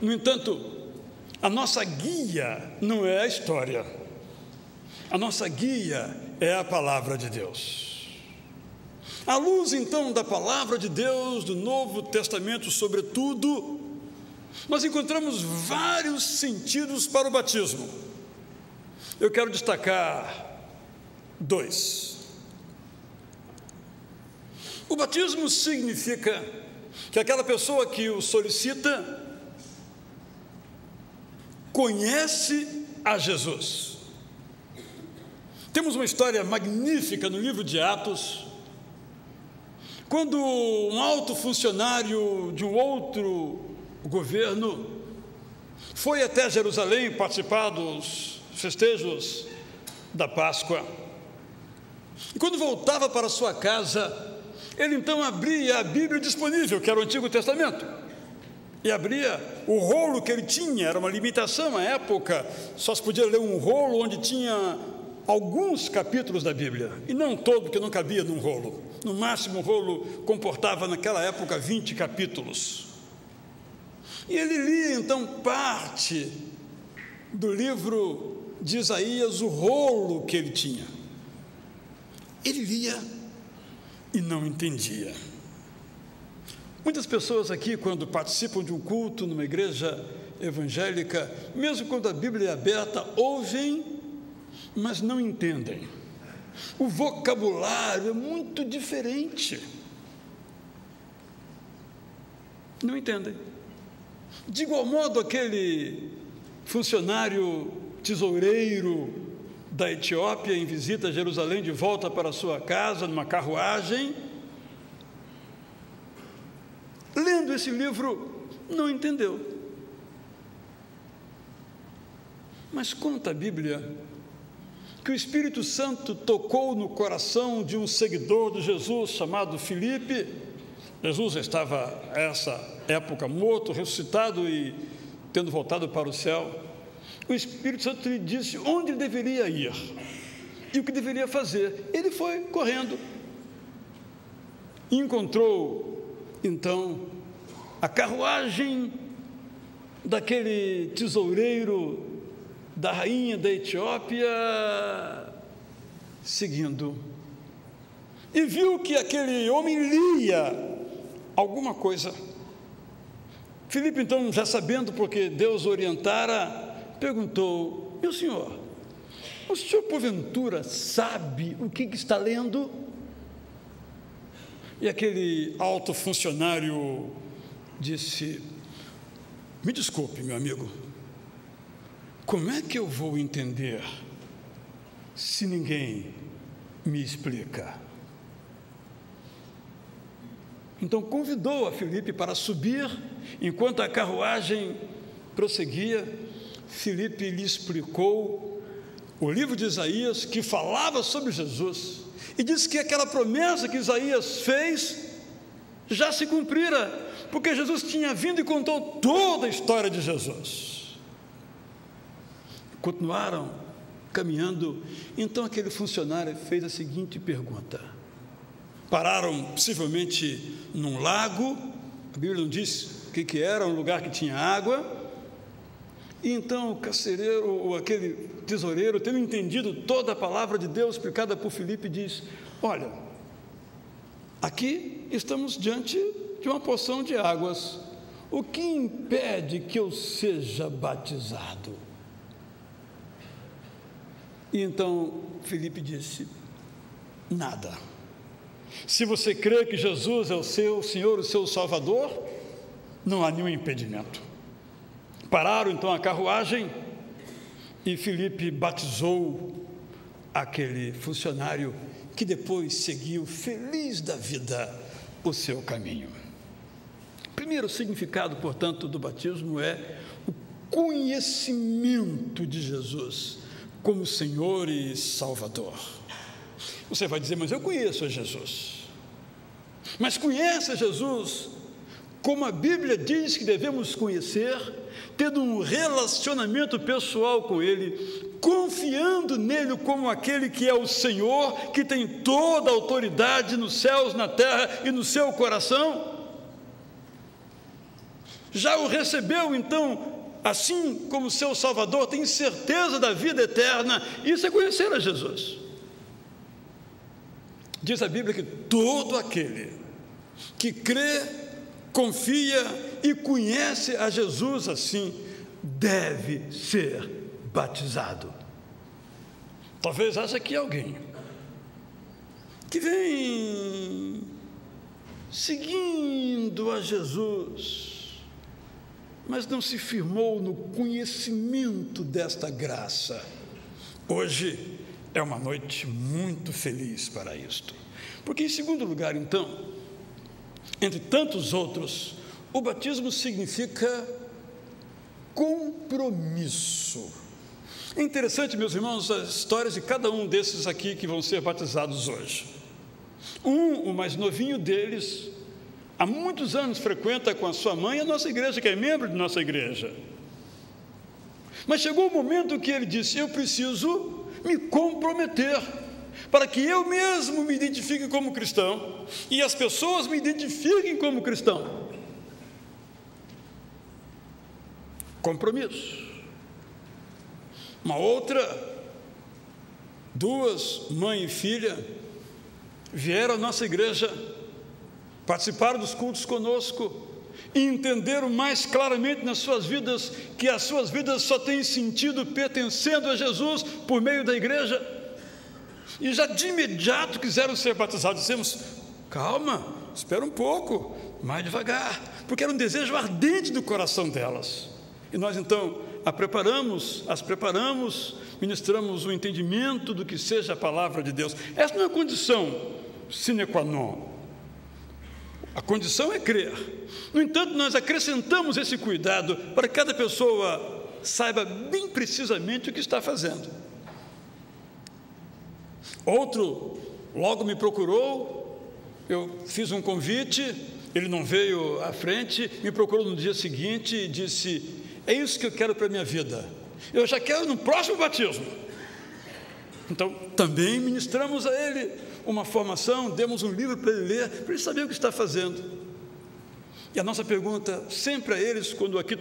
No entanto, a nossa guia não é a história. A nossa guia é a palavra de Deus. À luz, então, da palavra de Deus, do Novo Testamento, sobretudo, nós encontramos vários sentidos para o batismo. Eu quero destacar 2. O batismo significa que aquela pessoa que o solicita conhece a Jesus. Temos uma história magnífica no livro de Atos, quando um alto funcionário de um outro governo foi até Jerusalém participar dos festejos da Páscoa. E quando voltava para sua casa, ele então abria a Bíblia disponível, que era o Antigo Testamento, e abria o rolo que ele tinha. Era uma limitação à época, só se podia ler um rolo onde tinha alguns capítulos da Bíblia, e não todo, que não cabia num rolo. No máximo, o rolo comportava naquela época 20 capítulos. E ele lia então parte do livro de Isaías, o rolo que ele tinha. Ele lia e não entendia. Muitas pessoas aqui, quando participam de um culto numa igreja evangélica, mesmo quando a Bíblia é aberta, ouvem, mas não entendem. O vocabulário é muito diferente. Não entendem. De igual modo, aquele funcionário tesoureiro da Etiópia, em visita a Jerusalém, de volta para sua casa, numa carruagem, lendo esse livro, não entendeu. Mas conta a Bíblia que o Espírito Santo tocou no coração de um seguidor de Jesus, chamado Filipe. Jesus estava, a essa época, morto, ressuscitado e tendo voltado para o céu. O Espírito Santo lhe disse onde ele deveria ir e o que deveria fazer. Ele foi correndo e encontrou, então, a carruagem daquele tesoureiro da rainha da Etiópia seguindo. E viu que aquele homem lia alguma coisa. Filipe, então, já sabendo, porque Deus orientara, perguntou: meu senhor, o senhor porventura sabe o que está lendo? E aquele alto funcionário disse: me desculpe, meu amigo, como é que eu vou entender se ninguém me explica? Então convidou a Filipe para subir. Enquanto a carruagem prosseguia, Filipe lhe explicou o livro de Isaías, que falava sobre Jesus, e disse que aquela promessa que Isaías fez já se cumprira, porque Jesus tinha vindo e contou toda a história de Jesus. Continuaram caminhando. Então aquele funcionário fez a seguinte pergunta. Pararam possivelmente num lago, a Bíblia não diz o que era, um lugar que tinha água. E então o carcereiro, ou aquele tesoureiro, tendo entendido toda a palavra de Deus explicada por Filipe, diz: olha, aqui estamos diante de uma porção de águas. O que impede que eu seja batizado? E então Filipe disse: nada. Se você crê que Jesus é o seu Senhor, o seu Salvador, não há nenhum impedimento. Pararam então a carruagem e Filipe batizou aquele funcionário que depois seguiu feliz da vida o seu caminho. O primeiro significado, portanto, do batismo é o conhecimento de Jesus como Senhor e Salvador. Você vai dizer, mas eu conheço a Jesus. Mas conhece a Jesus como a Bíblia diz que devemos conhecer, tendo um relacionamento pessoal com Ele, confiando nele como aquele que é o Senhor, que tem toda a autoridade nos céus, na terra e no seu coração. Já o recebeu, então, assim como seu Salvador, tem certeza da vida eterna. Isso é conhecer a Jesus. Diz a Bíblia que todo aquele que crê, confia e conhece a Jesus assim, deve ser batizado. Talvez haja aqui alguém que vem seguindo a Jesus, mas não se firmou no conhecimento desta graça. Hoje é uma noite muito feliz para isto, porque em segundo lugar, então, entre tantos outros, o batismo significa compromisso. É interessante, meus irmãos, as histórias de cada um desses aqui que vão ser batizados hoje. O mais novinho deles, há muitos anos frequenta com a sua mãe a nossa igreja, que é membro de nossa igreja. Mas chegou o momento que ele disse, eu preciso me comprometer, para que eu mesmo me identifique como cristão e as pessoas me identifiquem como cristão. Compromisso. Uma outra, duas, mãe e filha, vieram à nossa igreja, participaram dos cultos conosco e entenderam mais claramente nas suas vidas que as suas vidas só têm sentido pertencendo a Jesus por meio da igreja. E já de imediato quiseram ser batizados. Dissemos, calma, espera um pouco, mais devagar, porque era um desejo ardente do coração delas. E nós então as preparamos, ministramos o entendimento do que seja a palavra de Deus. Essa não é a condição sine qua non. A condição é crer. No entanto, nós acrescentamos esse cuidado para que cada pessoa saiba bem precisamente o que está fazendo. Outro logo me procurou, eu fiz um convite, ele não veio à frente, me procurou no dia seguinte e disse, é isso que eu quero para a minha vida, eu já quero no próximo batismo. Então, também ministramos a ele uma formação, demos um livro para ele ler, para ele saber o que está fazendo. E a nossa pergunta sempre a eles, quando aqui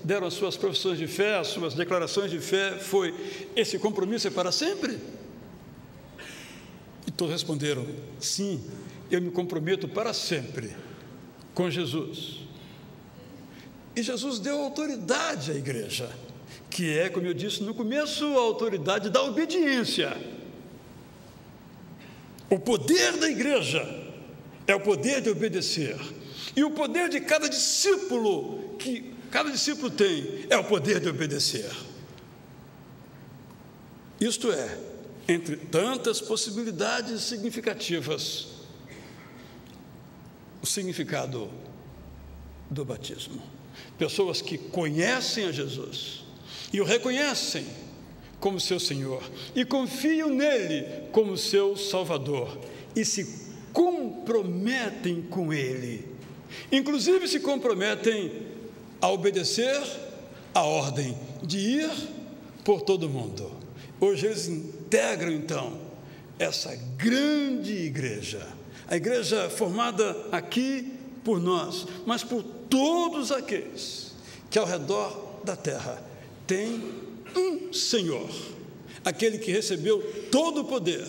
deram as suas profissões de fé, as suas declarações de fé, foi, esse compromisso é para sempre? E todos responderam, sim, eu me comprometo para sempre com Jesus. E Jesus deu autoridade à igreja, que é, como eu disse no começo, a autoridade da obediência. O poder da igreja é o poder de obedecer. E o poder de cada discípulo, que cada discípulo tem, é o poder de obedecer. Isto é, entre tantas possibilidades significativas, o significado do batismo. Pessoas que conhecem a Jesus e o reconhecem como seu Senhor e confiam nele como seu Salvador e se comprometem com ele, inclusive se comprometem a obedecer a ordem de ir por todo o mundo. Hoje eles integram então essa grande igreja, a igreja formada aqui por nós, mas por todos aqueles que ao redor da terra têm um Senhor, aquele que recebeu todo o poder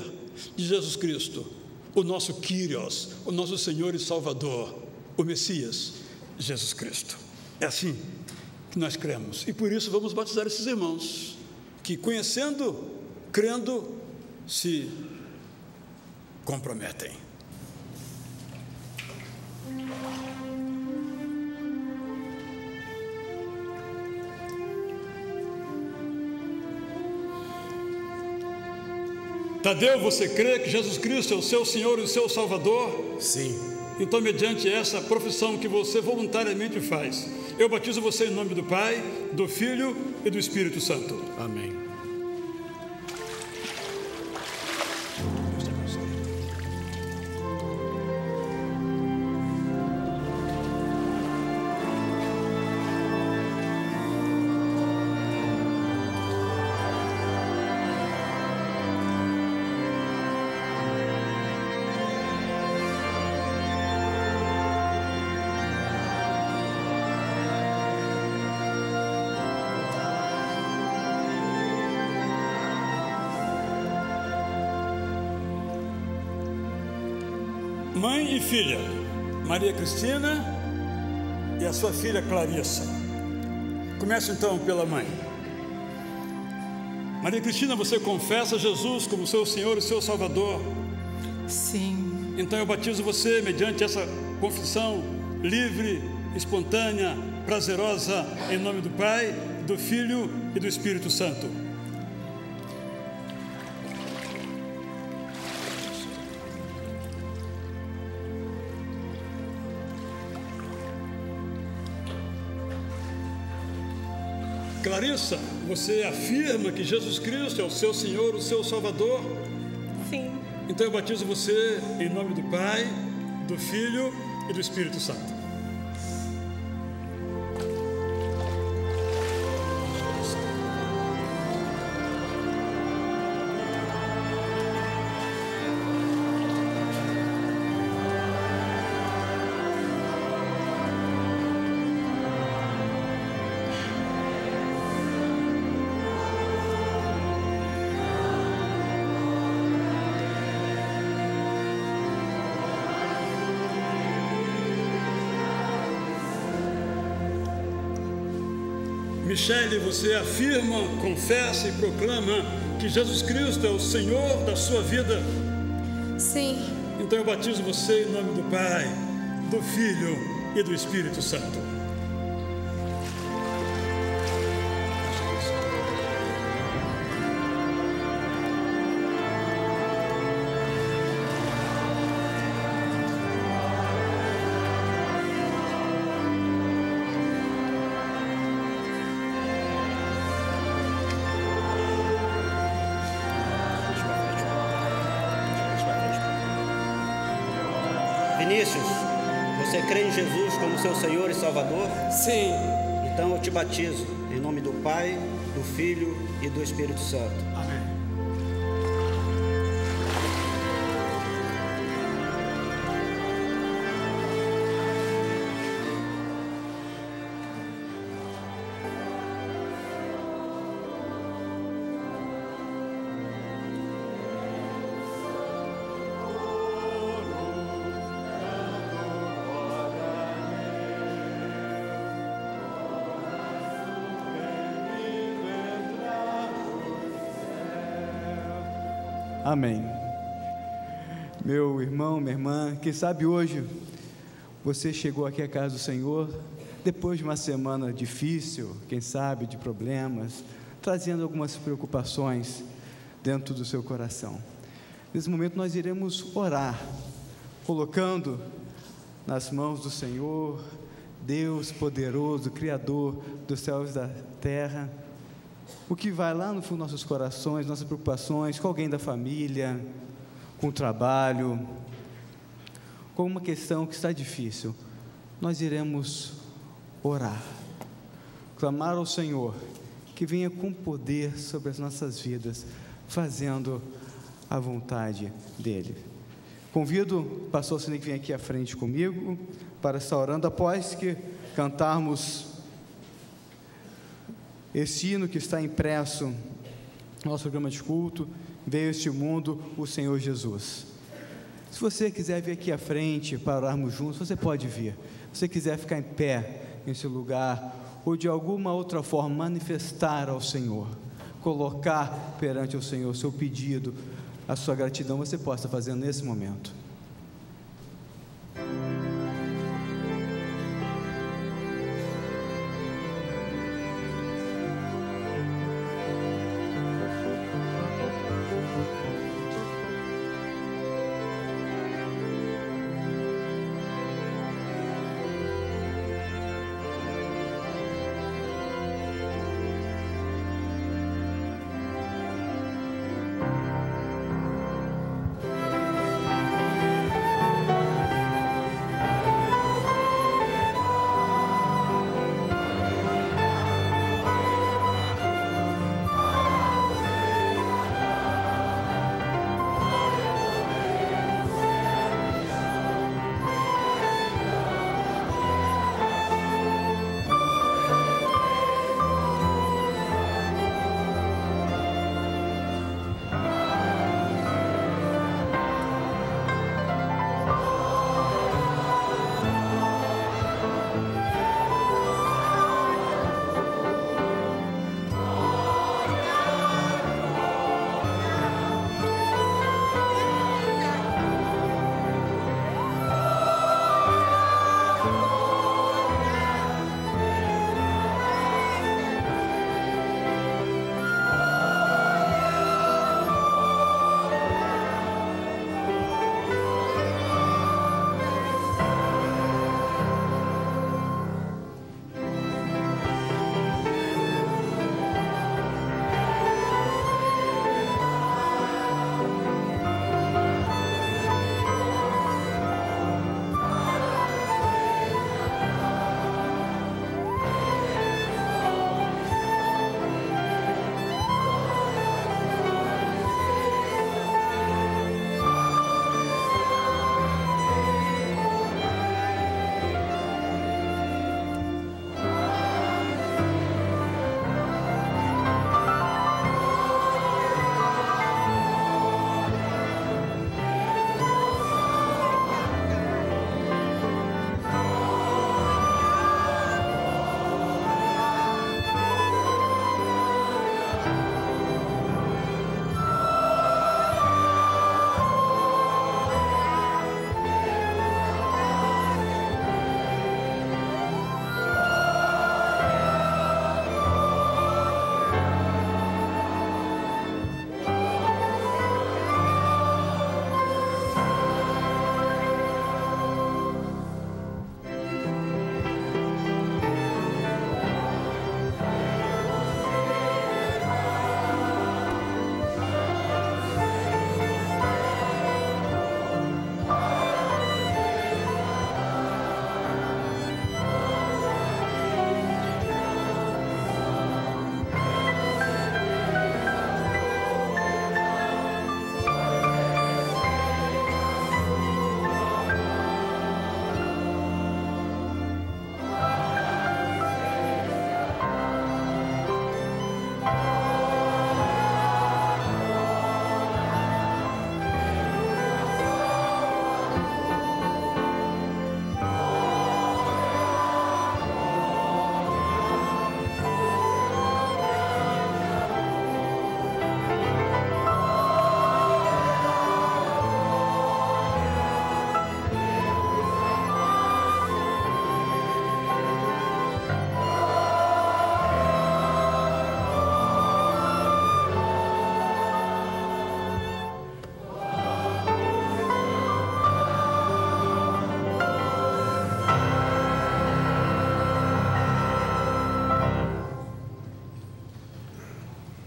de Jesus Cristo, o nosso Kyrios, o nosso Senhor e Salvador, o Messias, Jesus Cristo. É assim que nós cremos e por isso vamos batizar esses irmãos que, conhecendo, crendo, se comprometem. Tadeu, você crê que Jesus Cristo é o seu Senhor e o seu Salvador? Sim. Então, mediante essa profissão que você voluntariamente faz, eu batizo você em nome do Pai, do Filho e do Espírito Santo. Amém. Mãe e filha, Maria Cristina e a sua filha Clarissa. Começo então pela mãe. Maria Cristina, você confessa Jesus como seu Senhor e seu Salvador? Sim. Então eu batizo você mediante essa confissão livre, espontânea, prazerosa, em nome do Pai, do Filho e do Espírito Santo. Clarissa, você afirma que Jesus Cristo é o seu Senhor, o seu Salvador? Sim. Então eu batizo você em nome do Pai, do Filho e do Espírito Santo. Michele, você afirma, confessa e proclama que Jesus Cristo é o Senhor da sua vida? Sim. Então eu batizo você em nome do Pai, do Filho e do Espírito Santo. Vinícius, você crê em Jesus como seu Senhor e Salvador? Sim. Então eu te batizo em nome do Pai, do Filho e do Espírito Santo. Amém. Amém. Meu irmão, minha irmã, quem sabe hoje você chegou aqui à casa do Senhor depois de uma semana difícil, quem sabe de problemas, trazendo algumas preocupações dentro do seu coração. Nesse momento nós iremos orar, colocando nas mãos do Senhor, Deus poderoso, Criador dos céus e da terra, o que vai lá no fundo dos nossos corações, nossas preocupações, com alguém da família, com o trabalho, com uma questão que está difícil. Nós iremos orar, clamar ao Senhor, que venha com poder sobre as nossas vidas, fazendo a vontade dEle. Convido o pastor Sidney que vem aqui à frente comigo, para estar orando, após que cantarmos esse hino que está impresso no nosso programa de culto, veio a este mundo o Senhor Jesus. Se você quiser vir aqui à frente para orarmos juntos, você pode vir. Se você quiser ficar em pé nesse lugar, ou de alguma outra forma manifestar ao Senhor, colocar perante o Senhor o seu pedido, a sua gratidão, você possa fazer nesse momento.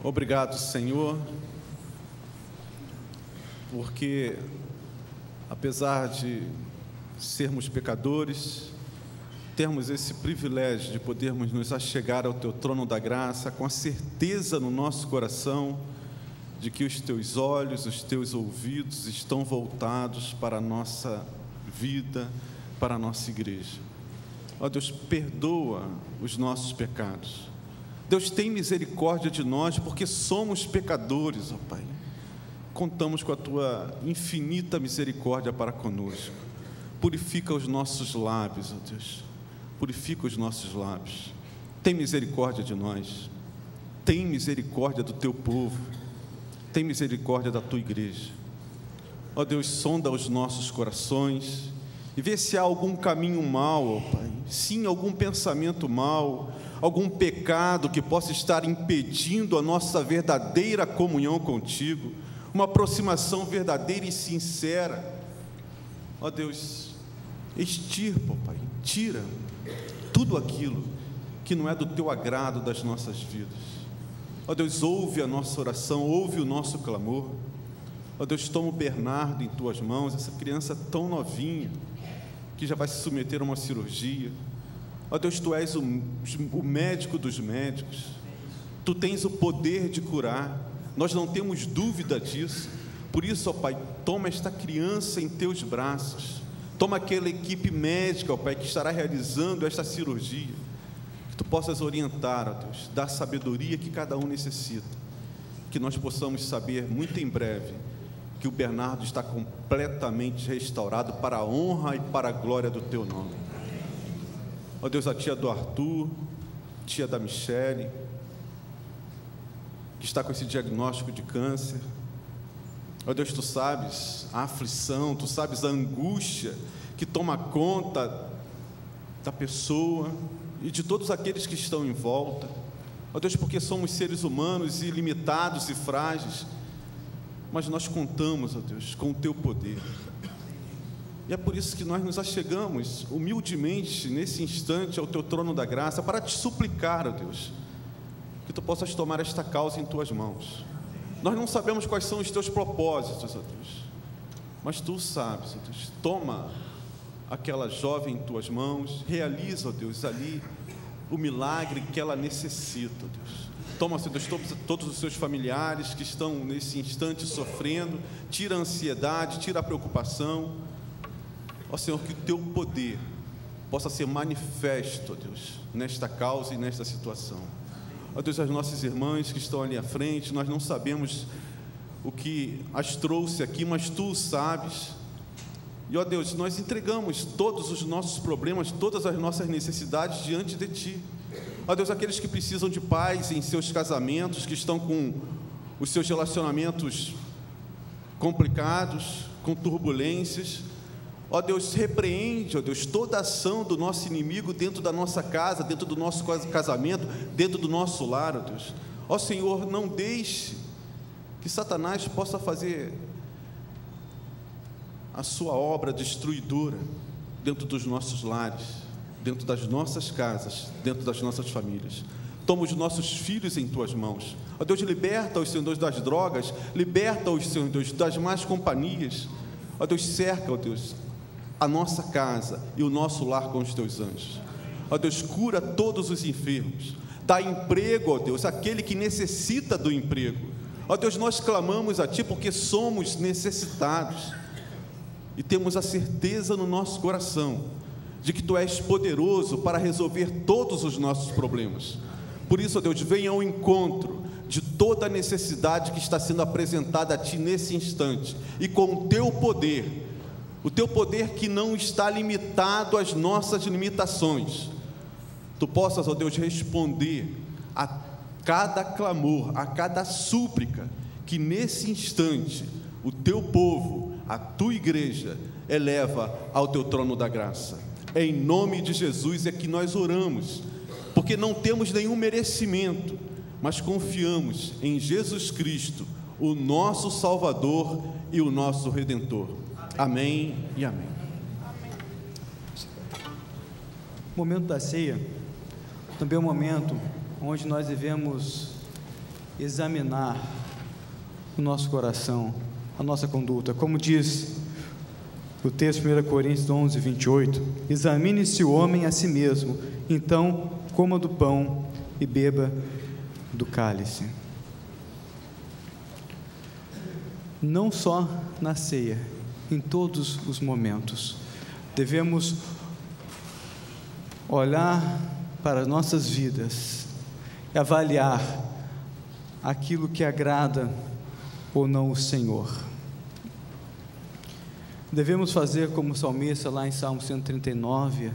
Obrigado, Senhor, porque apesar de sermos pecadores, termos esse privilégio de podermos nos achegar ao Teu trono da graça com a certeza no nosso coração de que os Teus olhos, os Teus ouvidos estão voltados para a nossa vida, para a nossa igreja. Ó Deus, perdoa os nossos pecados. Deus, tem misericórdia de nós, porque somos pecadores, ó Pai. Contamos com a Tua infinita misericórdia para conosco. Purifica os nossos lábios, ó Deus. Purifica os nossos lábios. Tem misericórdia de nós. Tem misericórdia do Teu povo. Tem misericórdia da Tua igreja. Ó Deus, sonda os nossos corações e vê se há algum caminho mau, ó Pai. Sim, algum pensamento mau, algum pecado que possa estar impedindo a nossa verdadeira comunhão contigo, uma aproximação verdadeira e sincera. Ó Deus, extirpa, ó Pai, tira tudo aquilo que não é do Teu agrado das nossas vidas. Ó Deus, ouve a nossa oração, ouve o nosso clamor. Ó Deus, toma o Bernardo em Tuas mãos, essa criança tão novinha, que já vai se submeter a uma cirurgia. Ó Deus, Tu és o médico dos médicos, Tu tens o poder de curar, nós não temos dúvida disso. Por isso, ó Pai, toma esta criança em Teus braços, toma aquela equipe médica, ó Pai, que estará realizando esta cirurgia, que Tu possas orientar, ó Deus, dar a sabedoria que cada um necessita, que nós possamos saber muito em breve que o Bernardo está completamente restaurado para a honra e para a glória do Teu nome. Ó Deus, a tia do Arthur, tia da Michele, que está com esse diagnóstico de câncer. Ó Deus, Tu sabes a aflição, Tu sabes a angústia que toma conta da pessoa e de todos aqueles que estão em volta. Ó Deus, porque somos seres humanos ilimitados e frágeis, mas nós contamos, ó Deus, com o Teu poder. E é por isso que nós nos achegamos humildemente nesse instante ao Teu trono da graça para Te suplicar, ó Deus, que Tu possas tomar esta causa em Tuas mãos. Nós não sabemos quais são os Teus propósitos, ó Deus, mas Tu sabes, ó Deus. Toma aquela jovem em Tuas mãos, realiza, ó Deus, ali o milagre que ela necessita, ó Deus. Toma, ó Deus, todos os seus familiares que estão nesse instante sofrendo, tira a ansiedade, tira a preocupação. Ó Senhor, que o Teu poder possa ser manifesto, ó Deus, nesta causa e nesta situação. Ó Deus, as nossas irmãs que estão ali à frente, nós não sabemos o que as trouxe aqui, mas Tu o sabes. E, ó Deus, nós entregamos todos os nossos problemas, todas as nossas necessidades diante de Ti. Ó Deus, aqueles que precisam de paz em seus casamentos, que estão com os seus relacionamentos complicados, com turbulências. Ó Deus, repreende, ó Deus, toda ação do nosso inimigo dentro da nossa casa, dentro do nosso casamento, dentro do nosso lar, ó Deus. Ó Senhor, não deixe que Satanás possa fazer a sua obra destruidora dentro dos nossos lares, dentro das nossas casas, dentro das nossas famílias. Toma os nossos filhos em Tuas mãos. Ó Deus, liberta-os, Senhor Deus, das drogas, liberta-os, Senhor Deus, das más companhias. Ó Deus, cerca, ó Deus, a nossa casa e o nosso lar com os Teus anjos. Ó Deus, cura todos os enfermos, dá emprego, ó Deus, àquele que necessita do emprego. Ó Deus, nós clamamos a Ti porque somos necessitados e temos a certeza no nosso coração de que Tu és poderoso para resolver todos os nossos problemas. Por isso, ó Deus, venha ao encontro de toda a necessidade que está sendo apresentada a Ti nesse instante, e com o Teu poder, o Teu poder que não está limitado às nossas limitações, Tu possas, ó Deus, responder a cada clamor, a cada súplica que nesse instante o Teu povo, a Tua igreja, eleva ao Teu trono da graça. Em nome de Jesus é que nós oramos, porque não temos nenhum merecimento, mas confiamos em Jesus Cristo, o nosso Salvador e o nosso Redentor. Amém e amém. O momento da ceia também é um momento onde nós devemos examinar o nosso coração, a nossa conduta. Como diz o texto 1 Coríntios 11, 28, examine-se o homem a si mesmo, então coma do pão e beba do cálice. Não só na ceia, em todos os momentos, devemos olhar para as nossas vidas e avaliar aquilo que agrada ou não o Senhor. Devemos fazer como o salmista lá em Salmo 139,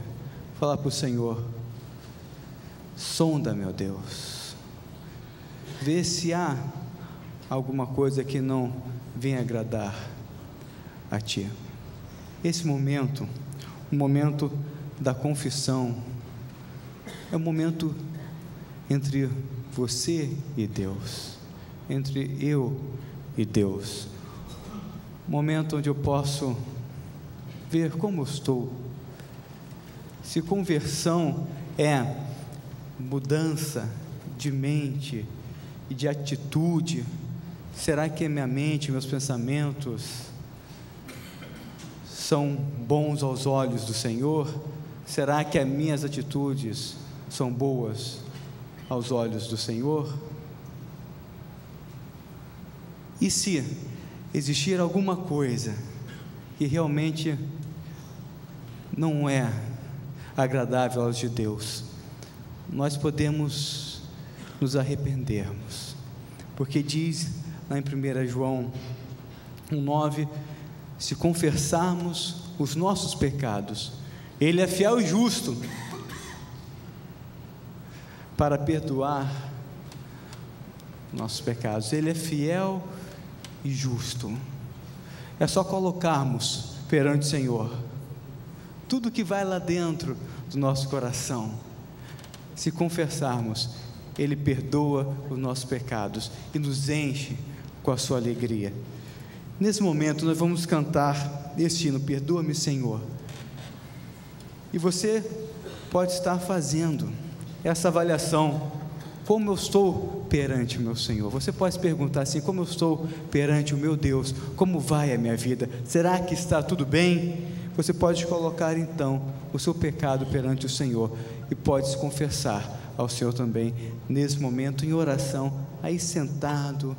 falar para o Senhor: sonda, meu Deus, vê se há alguma coisa que não venha agradar a Ti. Esse momento, o momento da confissão, é um momento entre você e Deus, entre eu e Deus, momento onde eu posso ver como eu estou. Se conversão é mudança de mente e de atitude, será que a minha mente, meus pensamentos são bons aos olhos do Senhor? Será que as minhas atitudes são boas aos olhos do Senhor? E se existir alguma coisa que realmente não é agradável aos de Deus, nós podemos nos arrependermos, porque diz lá em 1 João 1,9: se confessarmos os nossos pecados, Ele é fiel e justo para perdoar nossos pecados. Ele é fiel e justo. É só colocarmos perante o Senhor tudo que vai lá dentro do nosso coração. Se confessarmos, Ele perdoa os nossos pecados e nos enche com a sua alegria. Nesse momento nós vamos cantar este hino, Perdoa-me, Senhor. E você pode estar fazendo essa avaliação: como eu estou perante o meu Senhor? Você pode se perguntar assim: como eu estou perante o meu Deus? Como vai a minha vida? Será que está tudo bem? Você pode colocar então o seu pecado perante o Senhor e pode se confessar ao Senhor também nesse momento em oração, aí sentado.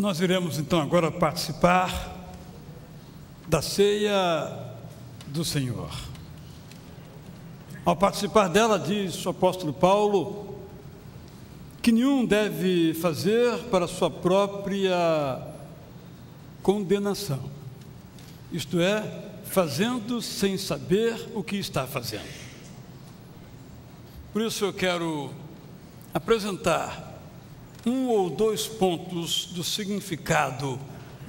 Nós iremos então agora participar da ceia do Senhor. Ao participar dela, diz o apóstolo Paulo, que nenhum deve fazer para sua própria condenação, isto é, fazendo sem saber o que está fazendo. Por isso eu quero apresentar um ou dois pontos do significado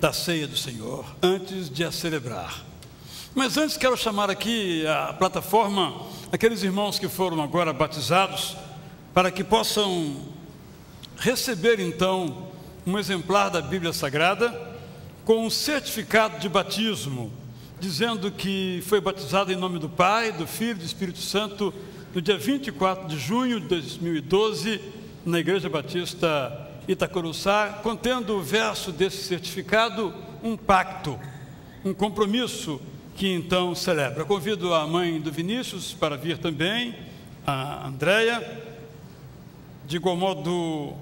da ceia do Senhor, antes de a celebrar. Mas antes quero chamar aqui à plataforma aqueles irmãos que foram agora batizados, para que possam receber então um exemplar da Bíblia Sagrada, com um certificado de batismo, dizendo que foi batizado em nome do Pai, do Filho e do Espírito Santo, no dia 24 de junho de 2012, na Igreja Batista Itacoruçá, contendo o verso desse certificado, um pacto, um compromisso que então celebra. Convido a mãe do Vinícius para vir também, a Andréia. De igual modo,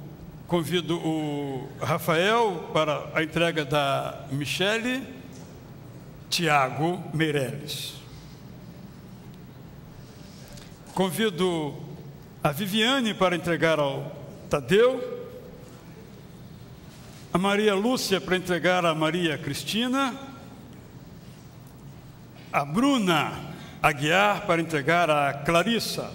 convido o Rafael para a entrega da Michele, Tiago Meirelles. Convido a Viviane para entregar ao Tadeu, a Maria Lúcia para entregar a Maria Cristina, a Bruna Aguiar para entregar a Clarissa.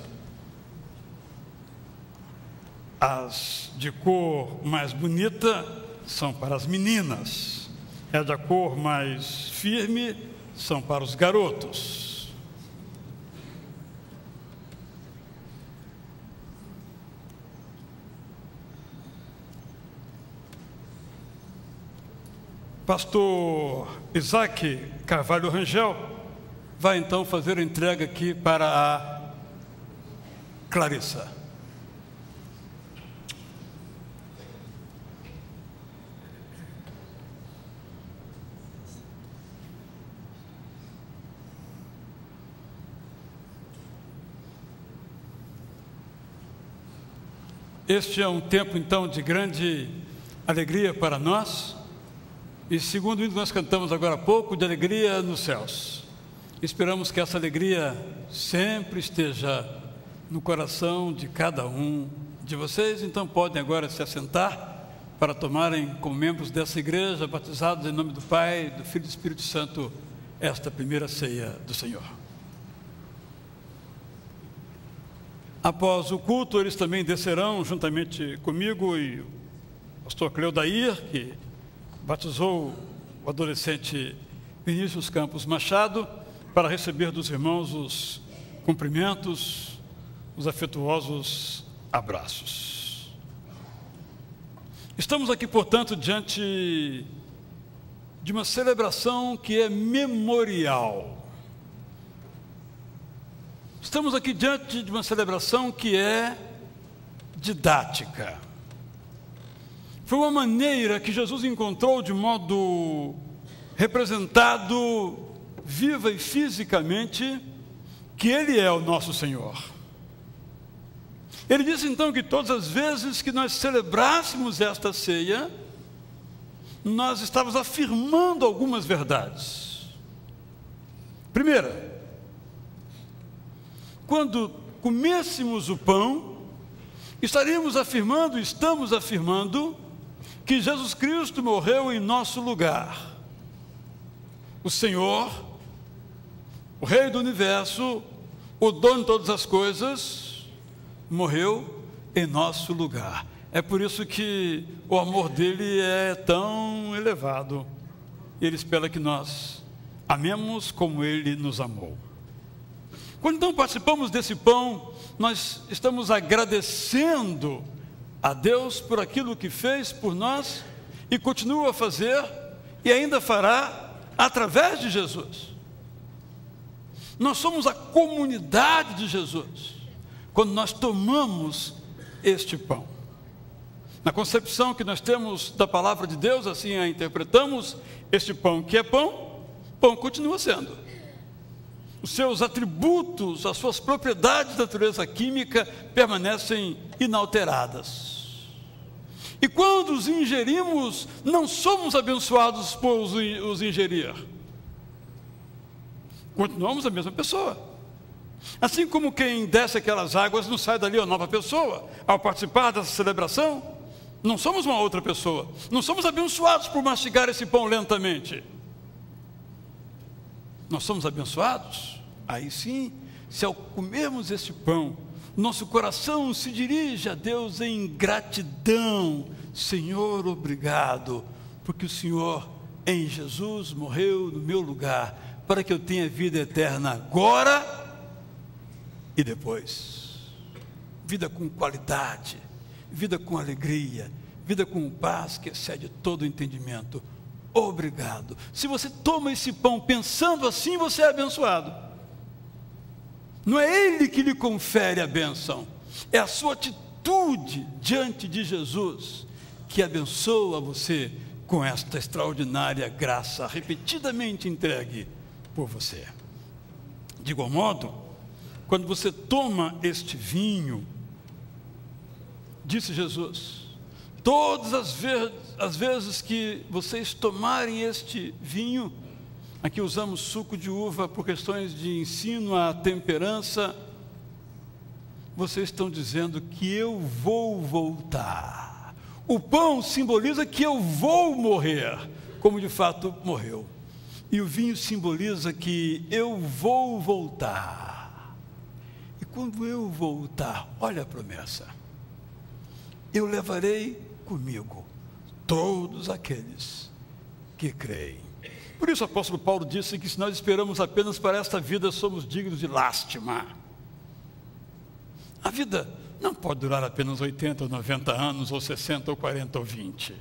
As de cor mais bonita são para as meninas, as da cor mais firme são para os garotos. Pastor Isaac Carvalho Rangel vai então fazer a entrega aqui para a Clarissa. Este é um tempo então de grande alegria para nós. E segundo o hino que nós cantamos agora há pouco, de alegria nos céus. Esperamos que essa alegria sempre esteja no coração de cada um de vocês. Então podem agora se assentar para tomarem como membros dessa igreja, batizados em nome do Pai, do Filho e do Espírito Santo, esta primeira ceia do Senhor. Após o culto, eles também descerão juntamente comigo e o pastor Cleodair, que batizou o adolescente Vinícius Campos Machado, para receber dos irmãos os cumprimentos, os afetuosos abraços. Estamos aqui, portanto, diante de uma celebração que é memorial. Estamos aqui diante de uma celebração que é didática. Foi uma maneira que Jesus encontrou de modo representado, viva e fisicamente, que Ele é o nosso Senhor. Ele disse então que todas as vezes que nós celebrássemos esta ceia, nós estávamos afirmando algumas verdades. Primeira, quando comêssemos o pão, estaríamos afirmando, estamos afirmando, que Jesus Cristo morreu em nosso lugar. O Senhor, o Rei do Universo, o dono de todas as coisas, morreu em nosso lugar. É por isso que o amor dele é tão elevado. Ele espera que nós amemos como ele nos amou. Quando então participamos desse pão, nós estamos agradecendo a Deus por aquilo que fez por nós e continua a fazer e ainda fará através de Jesus. Nós somos a comunidade de Jesus quando nós tomamos este pão. Na concepção que nós temos da palavra de Deus, assim a interpretamos, este pão que é pão, pão continua sendo. Os seus atributos, as suas propriedades de natureza química permanecem inalteradas. E quando os ingerimos, não somos abençoados por os ingerir. Continuamos a mesma pessoa. Assim como quem desce aquelas águas não sai dali uma nova pessoa, ao participar dessa celebração, não somos uma outra pessoa. Não somos abençoados por mastigar esse pão lentamente. Nós somos abençoados, aí sim, se ao comermos este pão, nosso coração se dirige a Deus em gratidão. Senhor, obrigado, porque o Senhor em Jesus morreu no meu lugar, para que eu tenha vida eterna agora e depois. Vida com qualidade, vida com alegria, vida com paz que excede todo o entendimento. Obrigado. Se você toma esse pão pensando assim, você é abençoado. Não é Ele que lhe confere a bênção, é a sua atitude diante de Jesus que abençoa você com esta extraordinária graça repetidamente entregue por você. De igual modo, quando você toma este vinho, disse Jesus, todas as vezes que vocês tomarem este vinho, aqui usamos suco de uva por questões de ensino à temperança, vocês estão dizendo que eu vou voltar. O pão simboliza que eu vou morrer, como de fato morreu. E o vinho simboliza que eu vou voltar. E quando eu voltar, olha a promessa, eu levarei comigo todos aqueles que creem. Por isso o apóstolo Paulo disse que se nós esperamos apenas para esta vida, somos dignos de lástima. A vida não pode durar apenas 80 ou 90 anos, ou 60 ou 40 ou 20.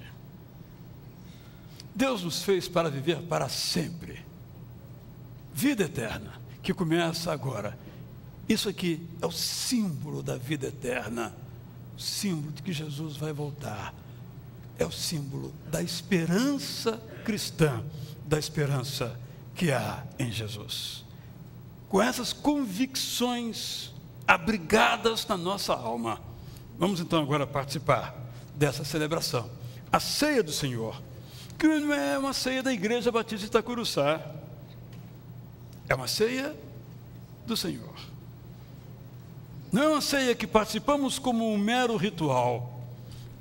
Deus nos fez para viver para sempre. Vida eterna, que começa agora. Isso aqui é o símbolo da vida eterna, o símbolo de que Jesus vai voltar. É o símbolo da esperança cristã, da esperança que há em Jesus. Com essas convicções abrigadas na nossa alma, vamos então agora participar dessa celebração, a ceia do Senhor, que não é uma ceia da Igreja Batista de Itacuruçá, é uma ceia do Senhor. Não é uma ceia que participamos como um mero ritual,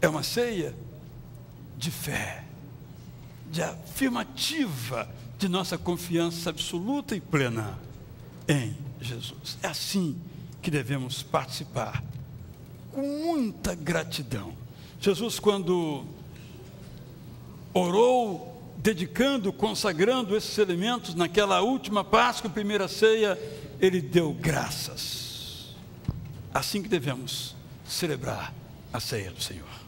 é uma ceia de fé, de afirmativa de nossa confiança absoluta e plena em Jesus. É assim que devemos participar, com muita gratidão. Jesus, quando orou, dedicando, consagrando esses elementos naquela última Páscoa, primeira ceia, ele deu graças. Assim que devemos celebrar a ceia do Senhor.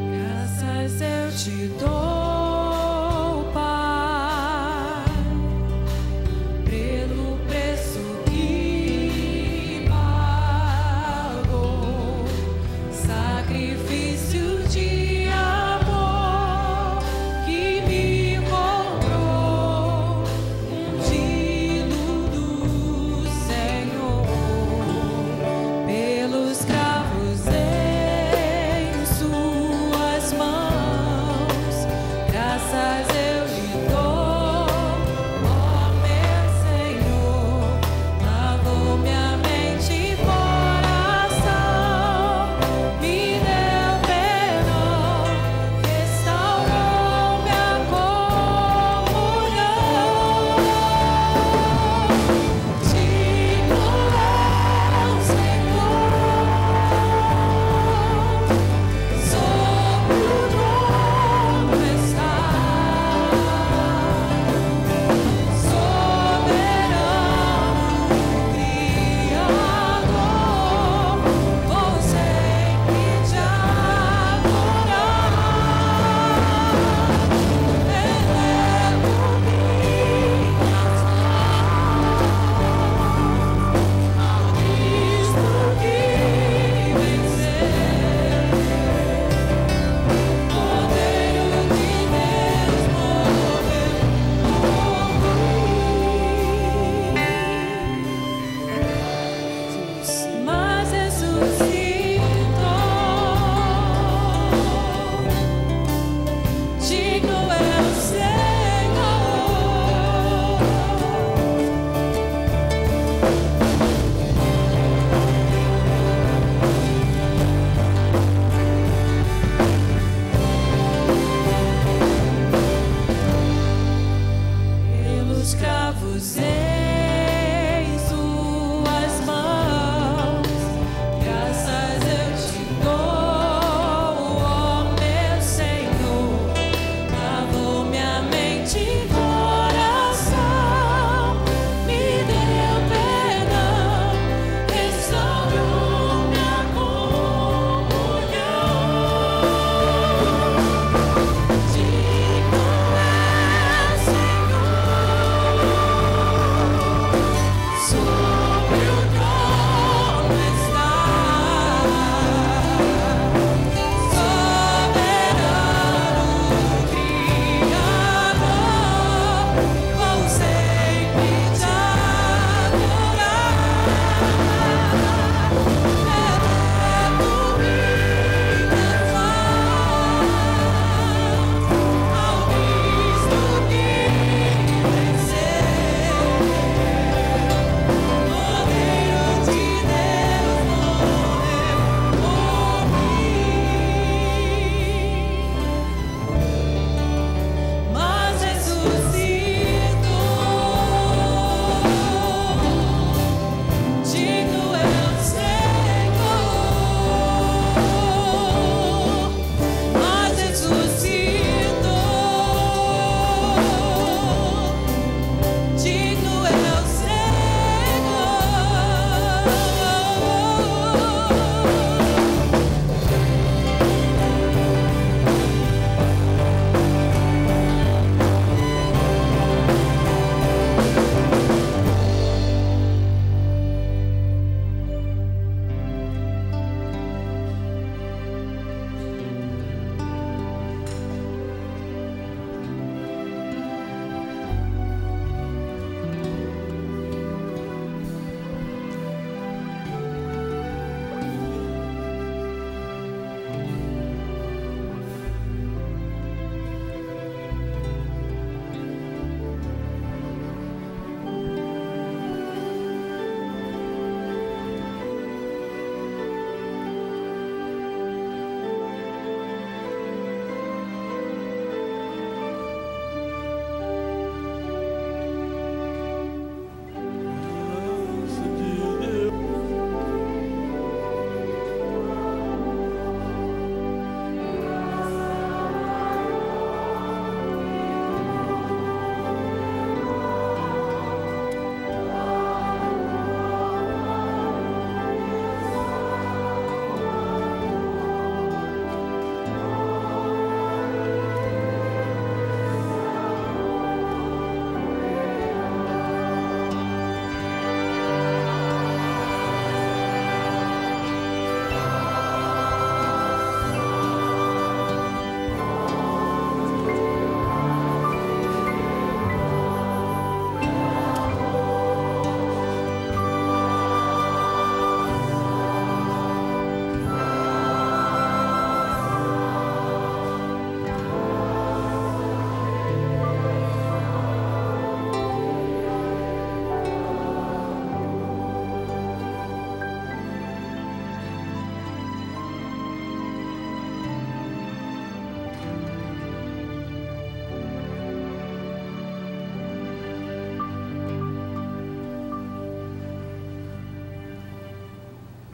Graças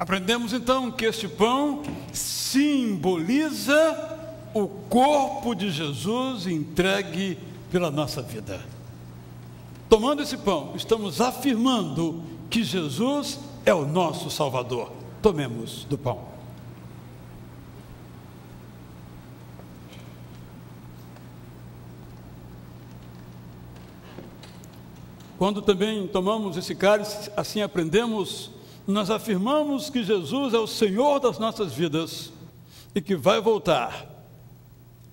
Aprendemos então que este pão simboliza o corpo de Jesus entregue pela nossa vida. Tomando esse pão, estamos afirmando que Jesus é o nosso Salvador. Tomemos do pão. Quando também tomamos esse cálice, assim aprendemos, nós afirmamos que Jesus é o Senhor das nossas vidas e que vai voltar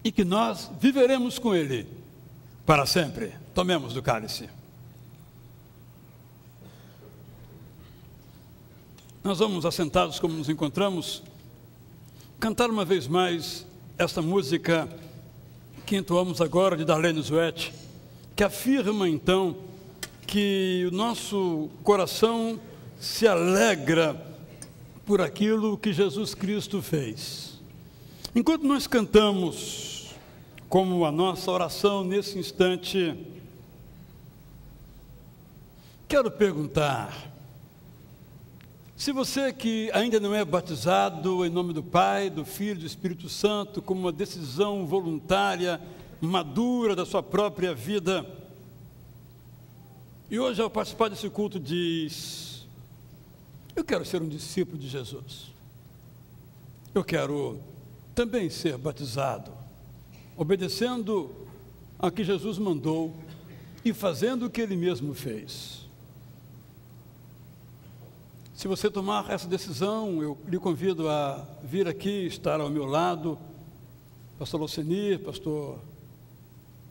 e que nós viveremos com Ele para sempre. Tomemos do cálice. Nós vamos, assentados como nos encontramos, cantar uma vez mais esta música que entoamos agora de Darlene Zuetti, que afirma então que o nosso coração se alegra por aquilo que Jesus Cristo fez. Enquanto nós cantamos, como a nossa oração nesse instante, quero perguntar, se você que ainda não é batizado em nome do Pai, do Filho e do Espírito Santo, como uma decisão voluntária, madura da sua própria vida, e hoje ao participar desse culto diz, eu quero ser um discípulo de Jesus, eu quero também ser batizado, obedecendo a que Jesus mandou e fazendo o que Ele mesmo fez. Se você tomar essa decisão, eu lhe convido a vir aqui, estar ao meu lado, pastor Locenir, pastor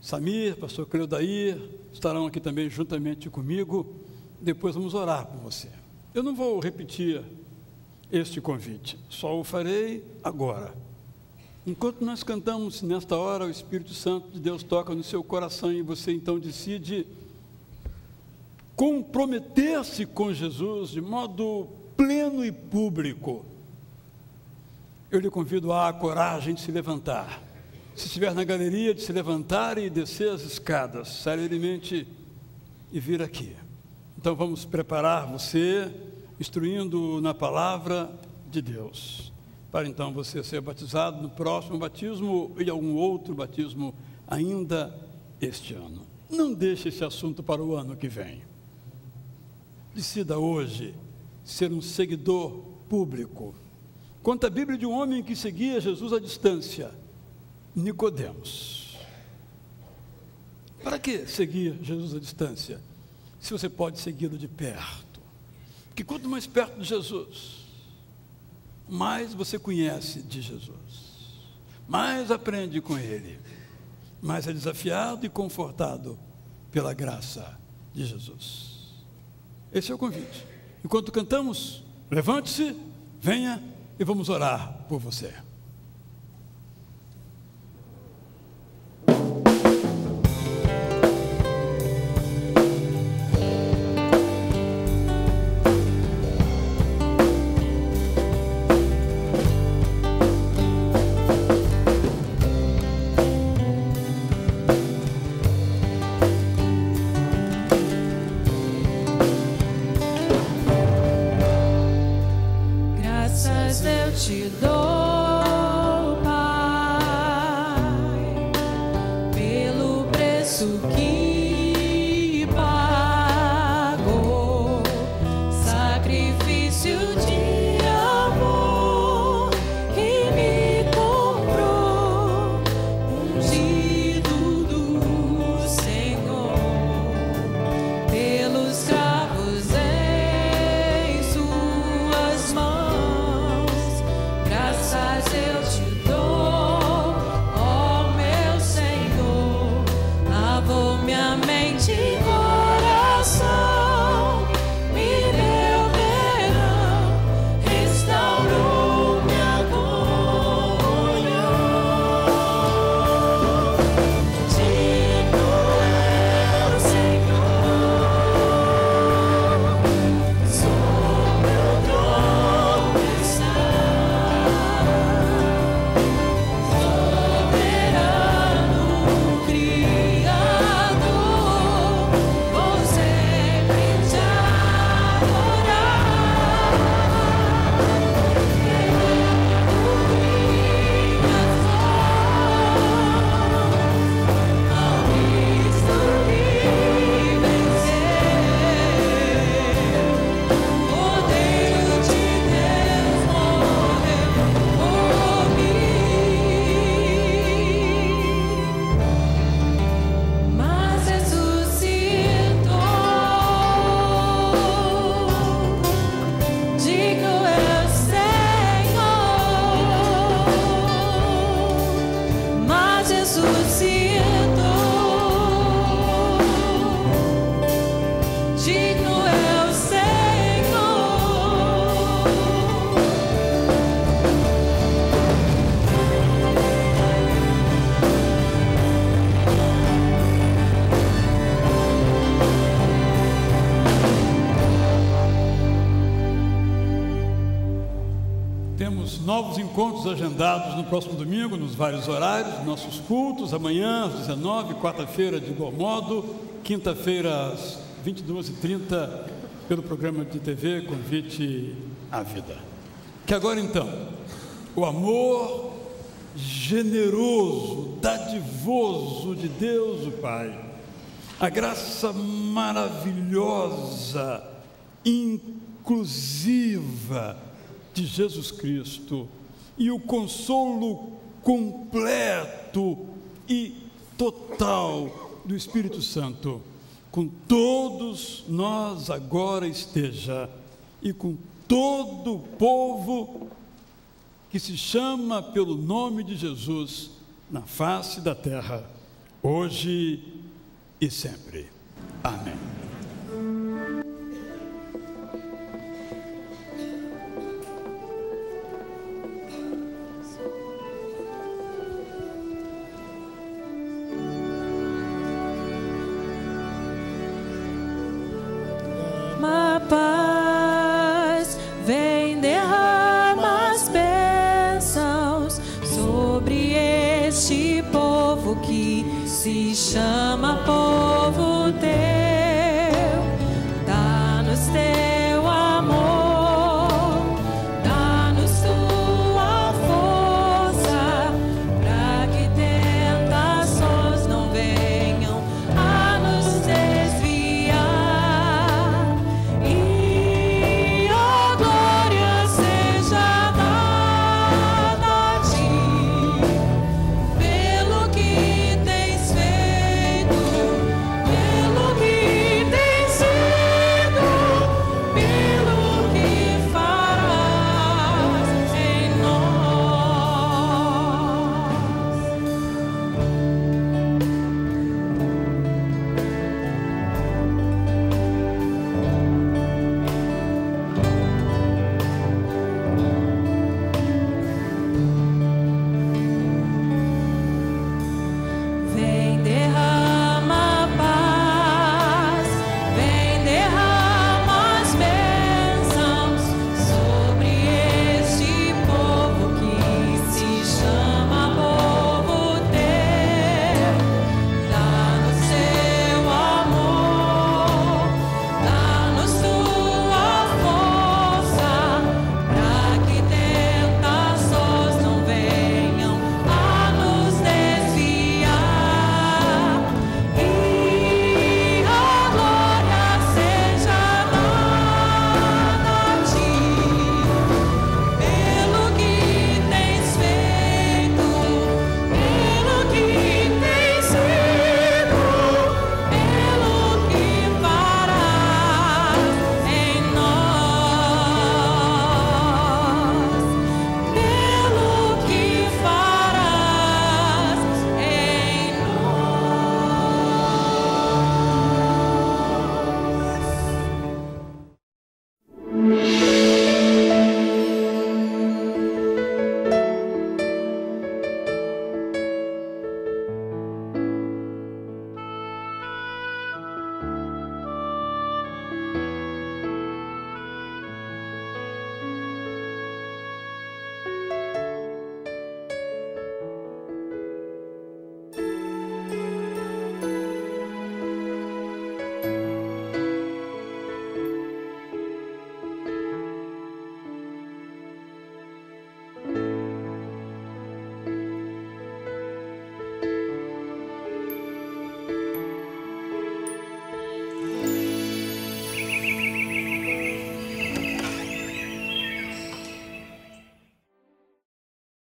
Samir, pastor Cleudair, estarão aqui também juntamente comigo, depois vamos orar por você. Eu não vou repetir este convite, só o farei agora. Enquanto nós cantamos nesta hora, o Espírito Santo de Deus toca no seu coração e você então decide comprometer-se com Jesus de modo pleno e público. Eu lhe convido a coragem de se levantar. Se estiver na galeria, de se levantar e descer as escadas, celeremente, e vir aqui. Então vamos preparar você, instruindo na palavra de Deus, para então você ser batizado no próximo batismo e algum outro batismo ainda este ano. Não deixe esse assunto para o ano que vem. Decida hoje ser um seguidor público. Conta a Bíblia de um homem que seguia Jesus à distância, Nicodemos. Para que seguir Jesus à distância, se você pode segui-lo de perto? Porque quanto mais perto de Jesus, mais você conhece de Jesus, mais aprende com Ele, mais é desafiado e confortado pela graça de Jesus. Esse é o convite. Enquanto cantamos, levante-se, venha e vamos orar por você. Graças eu te dou. Digno é o Senhor. Temos novos encontros agendados no próximo domingo, nos vários horários, nossos cultos, amanhã às 19h, quarta-feira de igual modo, quinta-feira às 22h30, pelo programa de TV Convite à Vida. Que agora então, o amor generoso, dadivoso de Deus o Pai, a graça maravilhosa, inclusiva de Jesus Cristo e o consolo completo e total do Espírito Santo com todos nós agora esteja, e com todo o povo que se chama pelo nome de Jesus na face da terra, hoje e sempre. Amém. Uma paz vem, derrama as bênçãos sobre este povo que se chama povo teu.